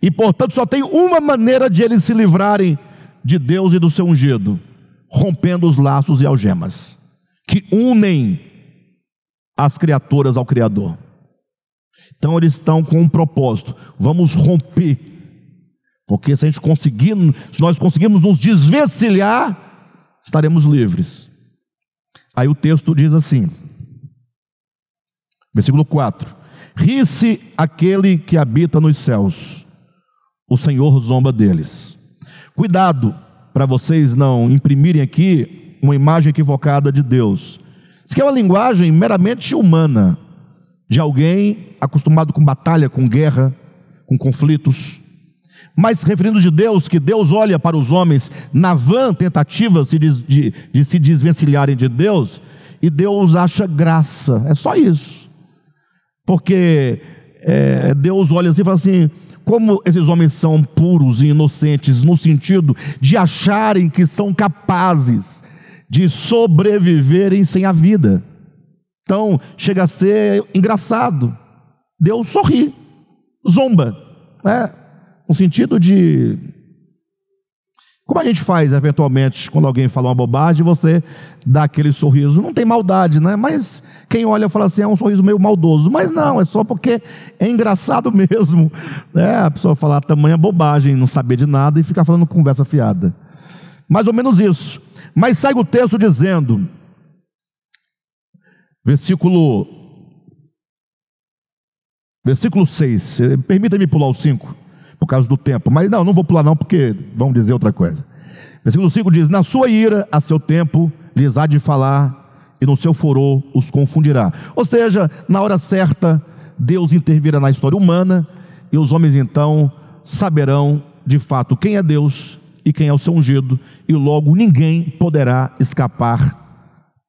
E portanto só tem uma maneira de eles se livrarem de Deus e do seu ungido: rompendo os laços e algemas que unem as criaturas ao Criador. Então eles estão com um propósito: vamos romper, porque se nós conseguirmos nos desvencilhar, estaremos livres. Aí o texto diz assim, versículo 4: ri-se aquele que habita nos céus, o Senhor zomba deles. Cuidado para vocês não imprimirem aqui uma imagem equivocada de Deus. Isso aqui é uma linguagem meramente humana, de alguém acostumado com batalha, com guerra, com conflitos. Mas referindo de Deus, que Deus olha para os homens na vã tentativa de se desvencilharem de Deus, e Deus acha graça. É só isso. Porque Deus olha assim e fala assim: como esses homens são puros e inocentes, no sentido de acharem que são capazes de sobreviverem sem a vida. Então chega a ser engraçado. Deus sorri, zomba, no sentido de, como a gente faz eventualmente quando alguém fala uma bobagem, você dá aquele sorriso, não tem maldade, né? Mas quem olha fala assim, é um sorriso meio maldoso. Mas não, é só porque é engraçado mesmo, né? A pessoa falar tamanha bobagem, não saber de nada e ficar falando conversa fiada. Mais ou menos isso. Mas segue o texto dizendo, versículo 6, permita-me pular o 5, por causa do tempo, mas não vou pular não, porque vamos dizer outra coisa. Versículo 5 diz: na sua ira, a seu tempo, lhes há de falar, e no seu furor os confundirá. Ou seja, na hora certa, Deus intervirá na história humana, e os homens então saberão de fato quem é Deus e quem é o seu ungido, e logo ninguém poderá escapar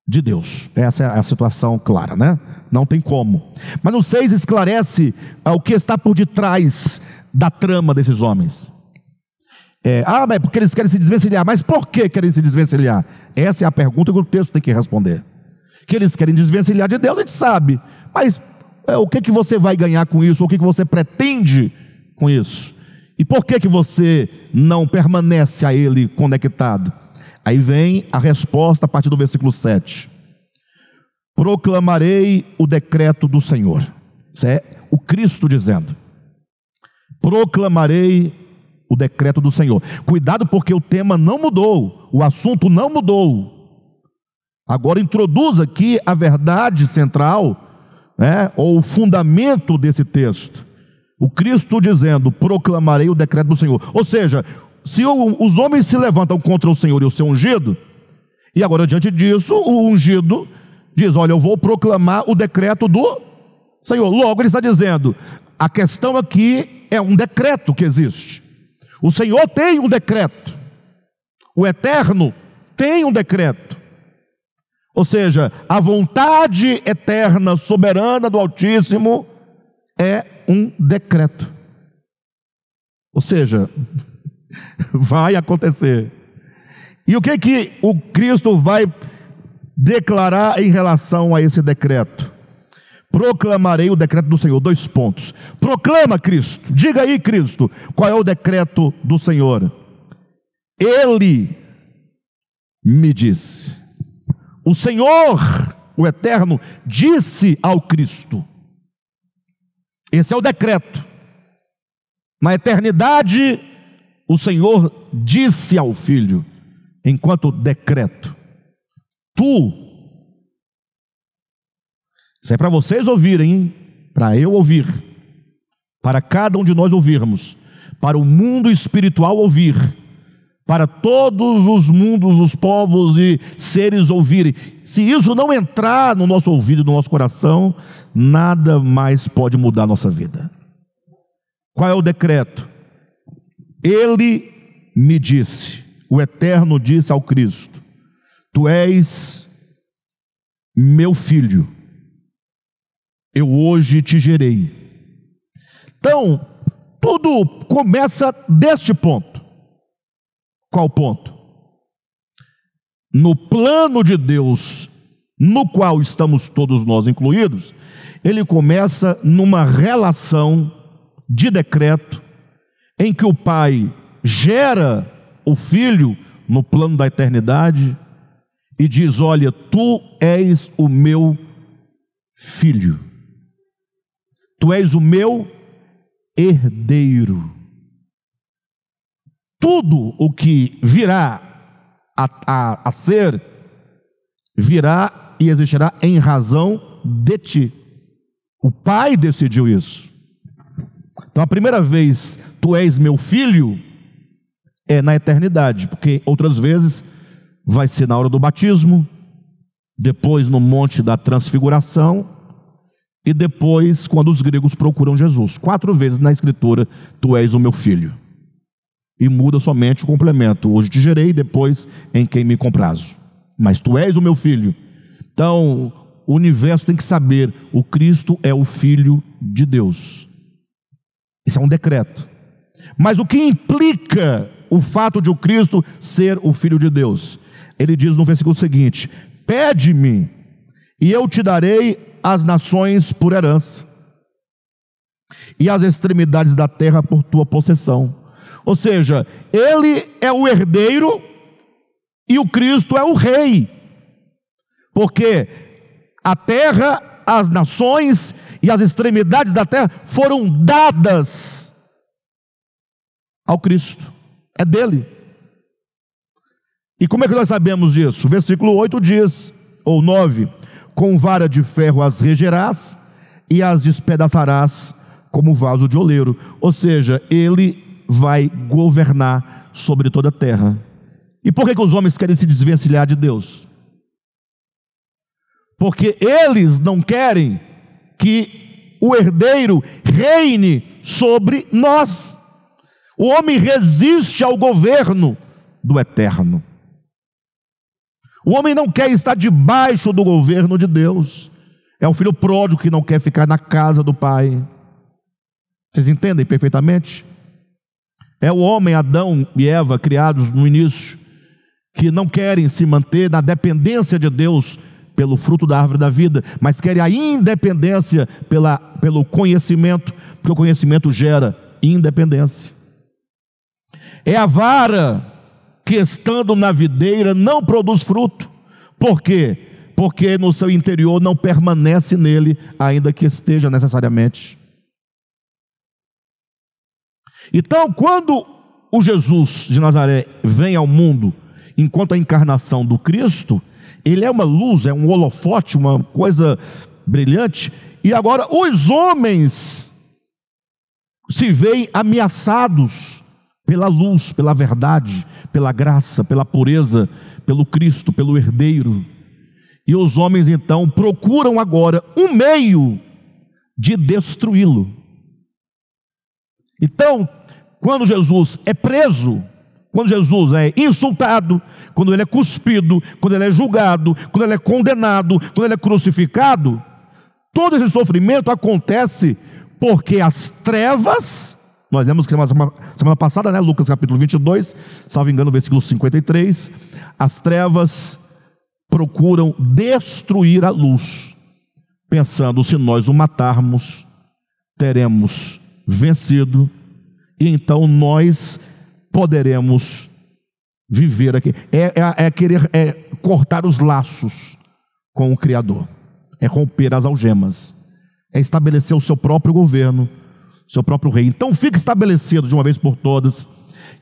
de Deus. Essa é a situação clara, né? Não tem como. Mas no 6 esclarece o que está por detrás da trama desses homens. Mas porque eles querem se desvencilhar. Mas por que querem se desvencilhar? Essa é a pergunta que o texto tem que responder. Que eles querem desvencilhar de Deus, a gente sabe. Mas o que você vai ganhar com isso? O que você pretende com isso? E por que você não permanece a Ele conectado? Aí vem a resposta a partir do versículo 7. Proclamarei o decreto do Senhor. Isso é o Cristo dizendo. Proclamarei o decreto do Senhor. Cuidado, porque o tema não mudou, o assunto não mudou. Agora introduz aqui a verdade central, ou o fundamento desse texto. O Cristo dizendo, proclamarei o decreto do Senhor. Ou seja, se os homens se levantam contra o Senhor e o seu ungido, e agora diante disso, o ungido diz, olha, eu vou proclamar o decreto do Senhor. Logo ele está dizendo, a questão aqui é um decreto que existe. O Senhor tem um decreto. O Eterno tem um decreto. Ou seja, a vontade eterna, soberana do Altíssimo é um decreto. Ou seja, vai acontecer. E o que o Cristo vai declarar em relação a esse decreto? Proclamarei o decreto do Senhor. 2 pontos. Proclama, Cristo. Diga aí, Cristo, qual é o decreto do Senhor? Ele me disse. O Senhor, o Eterno, disse ao Cristo. Esse é o decreto. Na eternidade, o Senhor disse ao Filho, enquanto decreto. Isso é para vocês ouvirem, hein? Para eu ouvir, para cada um de nós ouvirmos, para o mundo espiritual ouvir, para todos os mundos, os povos e seres ouvirem. Se isso não entrar no nosso ouvido, no nosso coração, nada mais pode mudar a nossa vida. Qual é o decreto? Ele me disse, o Eterno disse ao Cristo: tu és meu filho, eu hoje te gerei. Então, tudo começa deste ponto. Qual ponto? No plano de Deus, no qual estamos todos nós incluídos, ele começa numa relação de decreto, em que o Pai gera o Filho no plano da eternidade e diz: olha, tu és o meu filho, tu és o meu herdeiro. Tudo o que virá a ser, virá e existirá em razão de ti. O Pai decidiu isso. Então a primeira vez, tu és meu filho, é na eternidade, porque outras vezes vai ser na hora do batismo, depois no monte da transfiguração, e depois quando os gregos procuram Jesus. 4 vezes na escritura, tu és o meu filho. E muda somente o complemento: hoje te gerei, depois em quem me comprazo. Mas tu és o meu filho. Então o universo tem que saber: o Cristo é o Filho de Deus. Isso é um decreto. Mas o que implica o fato de o Cristo ser o Filho de Deus? Ele diz no versículo seguinte: pede-me e eu te darei as nações por herança, e as extremidades da terra por tua possessão. Ou seja, ele é o herdeiro e o Cristo é o rei, porque a terra, as nações e as extremidades da terra foram dadas ao Cristo, é dele. E como é que nós sabemos disso? Versículo 8 diz, ou 9: com vara de ferro as regerás e as despedaçarás como vaso de oleiro. Ou seja, ele vai governar sobre toda a terra. E por que os homens querem se desvencilhar de Deus? Porque eles não querem que o herdeiro reine sobre nós. O homem resiste ao governo do Eterno. O homem não quer estar debaixo do governo de Deus. É o filho pródigo que não quer ficar na casa do pai. Vocês entendem perfeitamente? É o homem, Adão e Eva, criados no início, que não querem se manter na dependência de Deus pelo fruto da árvore da vida, mas querem a independência pelo conhecimento, porque o conhecimento gera independência. É a vara que, estando na videira, não produz fruto. Por quê? Porque no seu interior não permanece nele, ainda que esteja necessariamente. Então, quando o Jesus de Nazaré vem ao mundo, enquanto a encarnação do Cristo, ele é uma luz, é um holofote, uma coisa brilhante, e agora os homens se veem ameaçados pela luz, pela verdade, pela graça, pela pureza, pelo Cristo, pelo herdeiro. E os homens então procuram agora um meio de destruí-lo. Então, quando Jesus é preso, quando Jesus é insultado, quando ele é cuspido, quando ele é julgado, quando ele é condenado, quando ele é crucificado, todo esse sofrimento acontece porque as trevas, nós lemos que semana passada, né, Lucas capítulo 22, salvo engano, versículo 53, as trevas procuram destruir a luz, pensando: se nós o matarmos, teremos vencido, e então nós poderemos viver aqui. É cortar os laços com o Criador, é romper as algemas, é estabelecer o seu próprio governo, seu próprio rei. Então fica estabelecido de uma vez por todas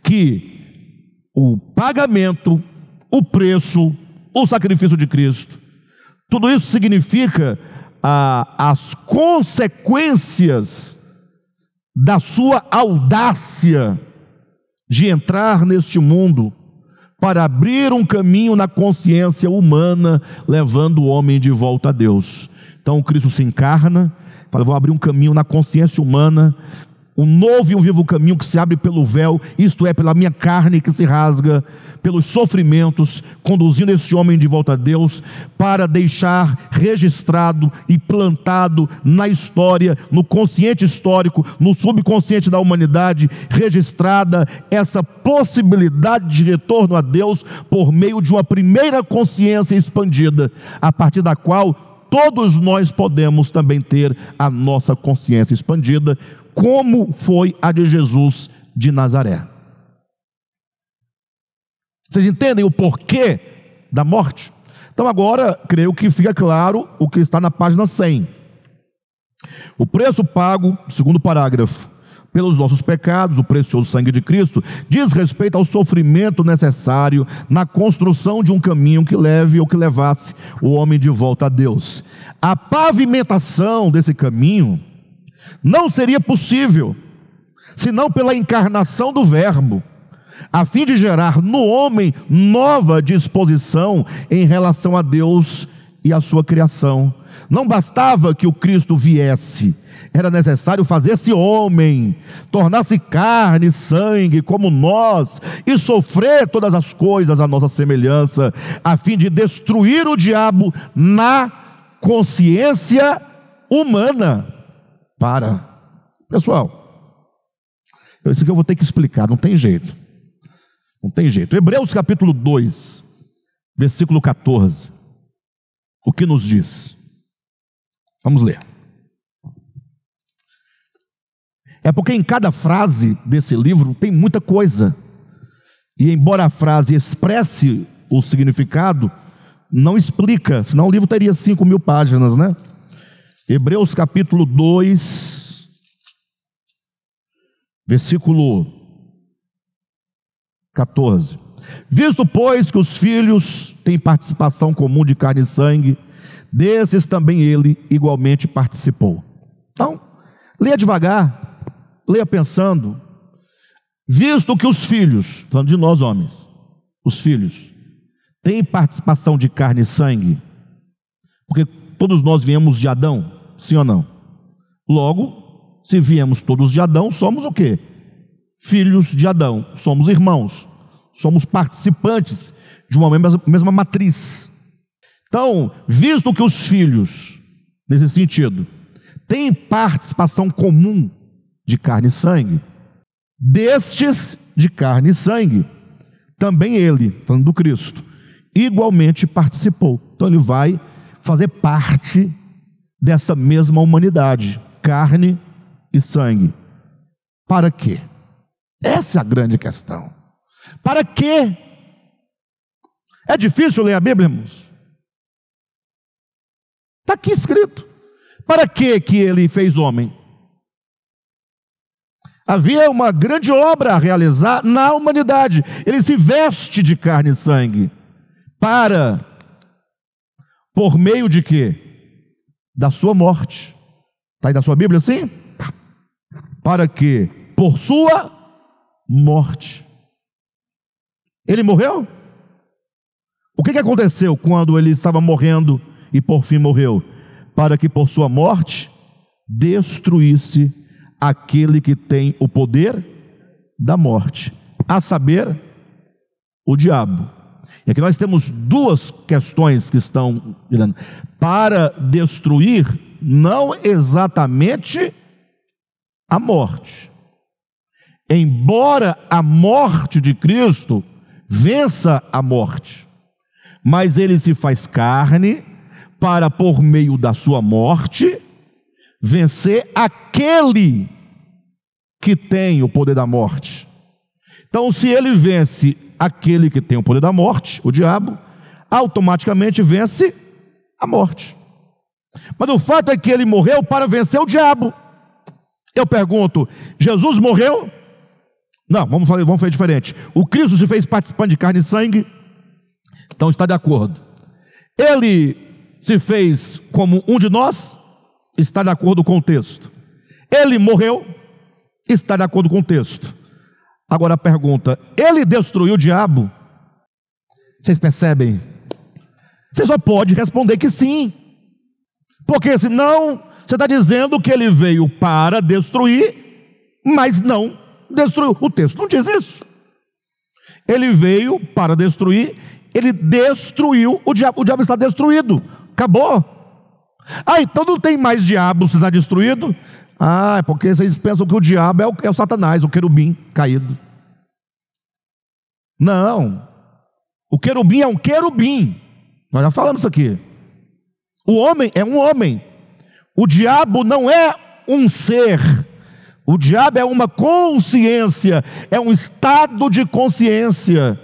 que o pagamento, o preço, o sacrifício de Cristo, tudo isso significa as consequências da sua audácia de entrar neste mundo para abrir um caminho na consciência humana, levando o homem de volta a Deus. Então o Cristo se encarna, fala: vou abrir um caminho na consciência humana um novo e um vivo caminho que se abre pelo véu, isto é, pela minha carne que se rasga, pelos sofrimentos, conduzindo esse homem de volta a Deus, para deixar registrado e plantado na história, no consciente histórico, no subconsciente da humanidade, registrada essa possibilidade de retorno a Deus por meio de uma primeira consciência expandida, a partir da qual todos nós podemos também ter a nossa consciência expandida, como foi a de Jesus de Nazaré. Vocês entendem o porquê da morte? Então agora, creio que fica claro o que está na página 100. O preço pago, segundo parágrafo, pelos nossos pecados, o precioso sangue de Cristo, diz respeito ao sofrimento necessário na construção de um caminho que leve ou que levasse o homem de volta a Deus. A pavimentação desse caminho não seria possível, senão pela encarnação do Verbo, a fim de gerar no homem nova disposição em relação a Deus e a sua criação. Não bastava que o Cristo viesse, era necessário fazer-se homem, tornar-se carne e sangue como nós, e sofrer todas as coisas à nossa semelhança, a fim de destruir o diabo na consciência humana. Pessoal, isso aqui eu vou ter que explicar, não tem jeito. Não tem jeito. Hebreus capítulo 2, versículo 14. O que nos diz? Vamos ler. É porque em cada frase desse livro tem muita coisa. E embora a frase expresse o significado, não explica, senão o livro teria 5.000 páginas, né? Hebreus capítulo 2, versículo 14. Visto, pois, que os filhos têm participação comum de carne e sangue, desses também ele igualmente participou. Então, leia devagar, leia pensando. Visto que os filhos, falando de nós homens, os filhos têm participação de carne e sangue, porque todos nós viemos de Adão, sim ou não? Logo, se viemos todos de Adão, somos o quê? Filhos de Adão, somos irmãos, somos participantes de uma mesma matriz. Então, visto que os filhos, nesse sentido, têm participação comum de carne e sangue, destes de carne e sangue, também ele, falando do Cristo, igualmente participou. Então ele vai fazer parte dessa mesma humanidade, carne e sangue. Para quê? Essa é a grande questão. Para quê? É difícil ler a Bíblia, irmãos? Está aqui escrito. Para quê que ele fez homem? Havia uma grande obra a realizar na humanidade. Ele se veste de carne e sangue. Por meio de quê? Da sua morte. Está aí na sua Bíblia assim? Para quê? Por sua morte. Ele morreu? O que aconteceu quando ele estava morrendo e por fim morreu? Para que por sua morte destruísse aquele que tem o poder da morte, a saber, o diabo. E aqui nós temos duas questões que estão dizendo. Para destruir, não exatamente a morte. Embora a morte de Cristo vença a morte, mas ele se faz carne para, por meio da sua morte, vencer aquele que tem o poder da morte. Então, se ele vence aquele que tem o poder da morte, o diabo, automaticamente vence a morte. Mas o fato é que ele morreu para vencer o diabo. Eu pergunto, Jesus morreu? Não, vamos fazer diferente. O Cristo se fez participante de carne e sangue, então está de acordo. Ele se fez como um de nós, está de acordo com o texto. Ele morreu, está de acordo com o texto. Agora a pergunta, ele destruiu o diabo? Vocês percebem? Você só pode responder que sim. Porque senão, você está dizendo que ele veio para destruir mas não destruiu. O texto não diz isso. Ele veio para destruir, ele destruiu o diabo está destruído, acabou. Então não tem mais diabo se está destruído? É porque vocês pensam que o diabo é o Satanás, o querubim caído. Não, o querubim é um querubim, nós já falamos isso aqui. O homem é um homem, o diabo não é um ser, o diabo é uma consciência, é um estado de consciência.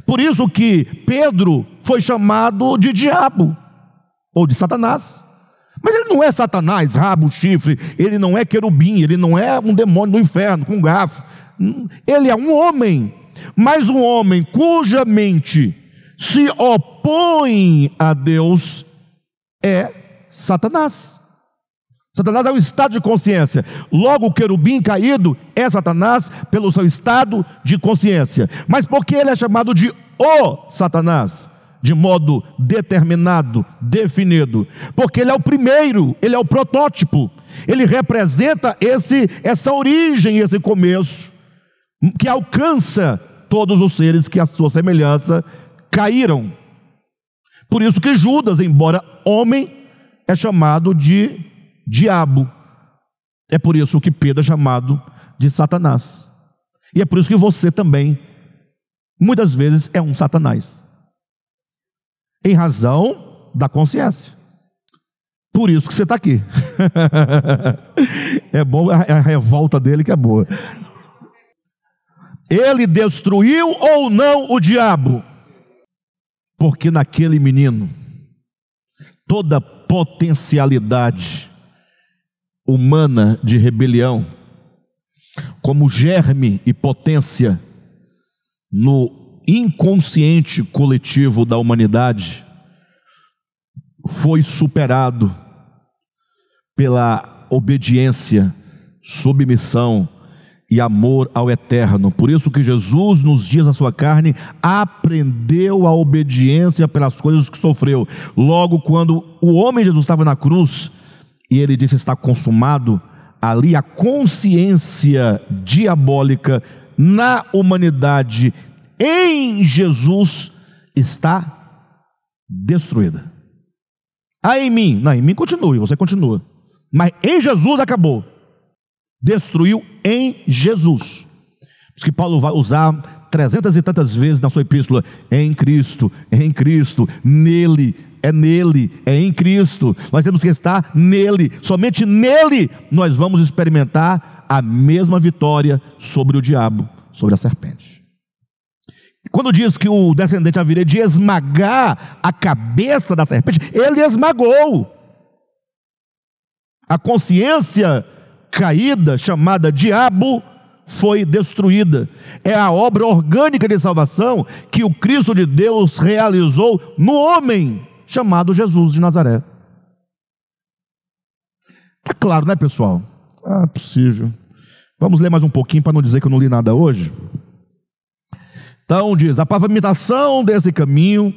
Por isso que Pedro foi chamado de diabo, ou de Satanás. Mas ele não é Satanás, rabo, chifre, ele não é querubim, ele não é um demônio do inferno, com garfo. Ele é um homem, mas um homem cuja mente se opõe a Deus é Satanás. Satanás é um estado de consciência. Logo, o querubim caído é Satanás pelo seu estado de consciência. Mas por que ele é chamado de o Satanás? De modo determinado, definido. Porque ele é o primeiro, ele é o protótipo. Ele representa essa origem, esse começo, que alcança todos os seres que à sua semelhança caíram. Por isso que Judas, embora homem, é chamado de diabo. É por isso que Pedro é chamado de Satanás. E é por isso que você também, muitas vezes, é um Satanás, em razão da consciência. Por isso que você está aqui. É bom a revolta dele, que é boa. Ele destruiu ou não o diabo? Porque naquele menino, toda potencialidade humana de rebelião, como germe e potência no inconsciente coletivo da humanidade, foi superado pela obediência, submissão e amor ao eterno. Por isso que Jesus, nos dias da sua carne, aprendeu a obediência pelas coisas que sofreu. Logo, quando o homem Jesus estava na cruz e ele disse: está consumado, ali a consciência diabólica na humanidade em Jesus está destruída. Em mim, não, em mim continue, você continua, mas em Jesus acabou. Destruiu em Jesus. Por isso que Paulo vai usar 300 e tantas vezes na sua epístola: em Cristo, nele, é em Cristo. Nós temos que estar nele, somente nele nós vamos experimentar a mesma vitória sobre o diabo, sobre a serpente. Quando diz que o descendente haveria de esmagar a cabeça da serpente, ele esmagou. A consciência caída, chamada diabo, foi destruída. É a obra orgânica de salvação que o Cristo de Deus realizou no homem chamado Jesus de Nazaré. Está claro, né, pessoal? É possível. Vamos ler mais um pouquinho para não dizer que eu não li nada hoje. Então diz: a pavimentação desse caminho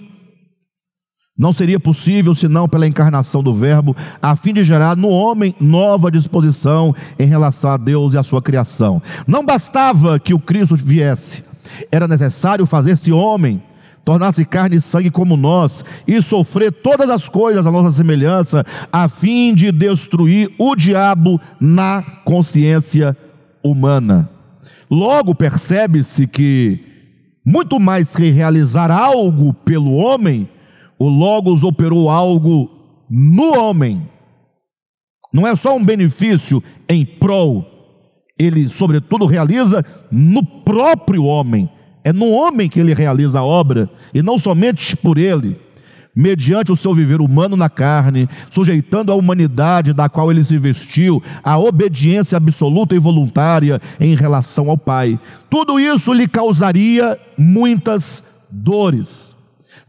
não seria possível senão pela encarnação do Verbo, a fim de gerar no homem nova disposição em relação a Deus e a sua criação. Não bastava que o Cristo viesse, era necessário fazer-se homem, tornar-se carne e sangue como nós, e sofrer todas as coisas à nossa semelhança, a fim de destruir o diabo na consciência humana. Logo percebe-se que, muito mais que realizar algo pelo homem, o Logos operou algo no homem. Não é só um benefício em prol, ele sobretudo realiza no próprio homem. É no homem que ele realiza a obra, e não somente por ele, mediante o seu viver humano na carne, sujeitando a humanidade da qual ele se vestiu, a obediência absoluta e voluntária em relação ao Pai. Tudo isso lhe causaria muitas dores.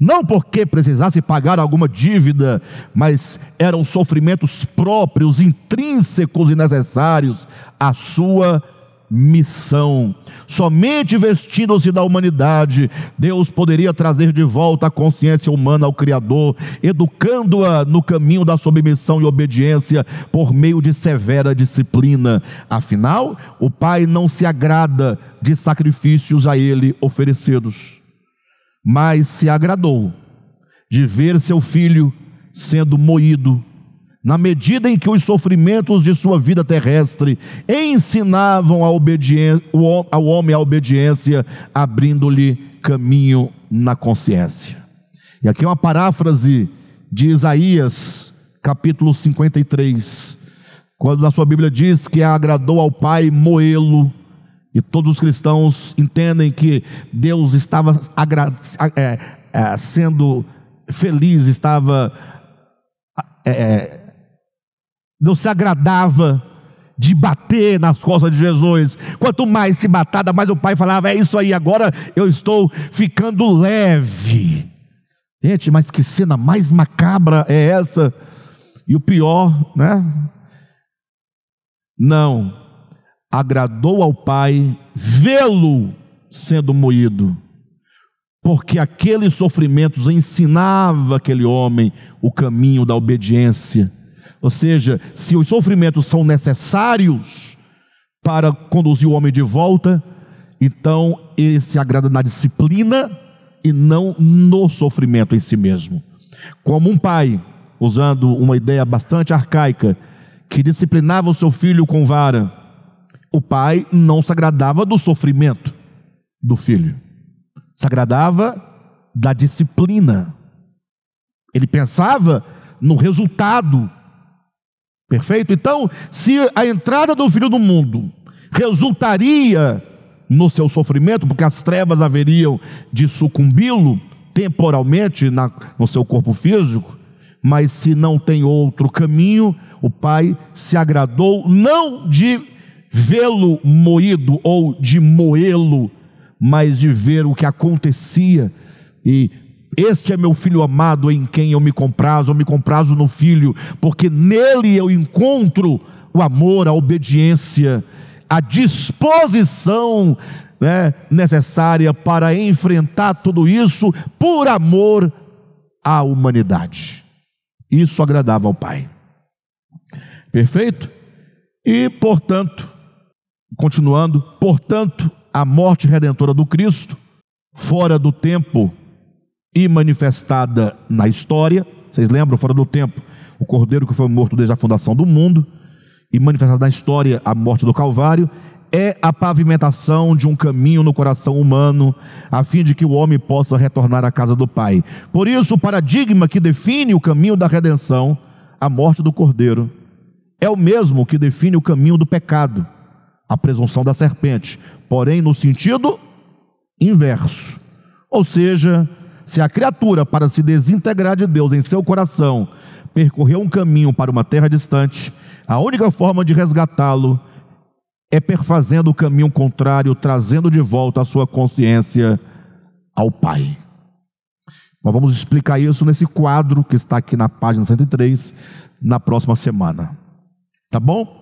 Não porque precisasse pagar alguma dívida, mas eram sofrimentos próprios, intrínsecos e necessários à sua missão. Somente vestindo-se da humanidade, Deus poderia trazer de volta a consciência humana ao Criador, educando-a no caminho da submissão e obediência por meio de severa disciplina. Afinal, o Pai não se agrada de sacrifícios a Ele oferecidos, mas se agradou de ver seu Filho sendo moído, na medida em que os sofrimentos de sua vida terrestre ensinavam ao homem a obediência, abrindo-lhe caminho na consciência. E aqui é uma paráfrase de Isaías, capítulo 53, quando na sua Bíblia diz que agradou ao Pai moê-lo, e todos os cristãos entendem que Deus estava sendo feliz, Deus se agradava de bater nas costas de Jesus. Quanto mais se batada, mais o Pai falava: é isso aí, agora eu estou ficando leve. Gente, mas que cena mais macabra é essa? E o pior, né? Não, agradou ao Pai vê-lo sendo moído, porque aqueles sofrimentos ensinavam aquele homem o caminho da obediência. Ou seja, se os sofrimentos são necessários para conduzir o homem de volta, então ele se agrada na disciplina e não no sofrimento em si mesmo. Como um pai, usando uma ideia bastante arcaica, que disciplinava o seu filho com vara, o pai não se agradava do sofrimento do filho, se agradava da disciplina. Ele pensava no resultado. Perfeito? Então, se a entrada do filho do mundo resultaria no seu sofrimento, porque as trevas haveriam de sucumbi-lo temporalmente no seu corpo físico, mas se não tem outro caminho, o Pai se agradou não de vê-lo moído ou de moê-lo, mas de ver o que acontecia. E este é meu filho amado, em quem eu me comprazo no filho, porque nele eu encontro o amor, a obediência, a disposição, né, necessária para enfrentar tudo isso por amor à humanidade. Isso agradava ao Pai. Perfeito? E portanto, continuando, portanto, a morte redentora do Cristo, fora do tempo e manifestada na história, vocês lembram, fora do tempo, o Cordeiro que foi morto desde a fundação do mundo, e manifestada na história, a morte do Calvário, é a pavimentação de um caminho no coração humano, a fim de que o homem possa retornar à casa do Pai. Por isso, o paradigma que define o caminho da redenção, a morte do Cordeiro, é o mesmo que define o caminho do pecado, a presunção da serpente, porém no sentido inverso. Ou seja, se a criatura, para se desintegrar de Deus em seu coração, percorreu um caminho para uma terra distante, a única forma de resgatá-lo é perfazendo o caminho contrário, trazendo de volta a sua consciência ao Pai. Nós vamos explicar isso nesse quadro que está aqui na página 103, na próxima semana. Tá bom?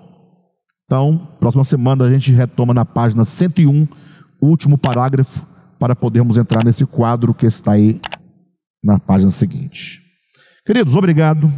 Então, próxima semana a gente retoma na página 101, o último parágrafo, para podermos entrar nesse quadro que está aí na página seguinte. Queridos, obrigado.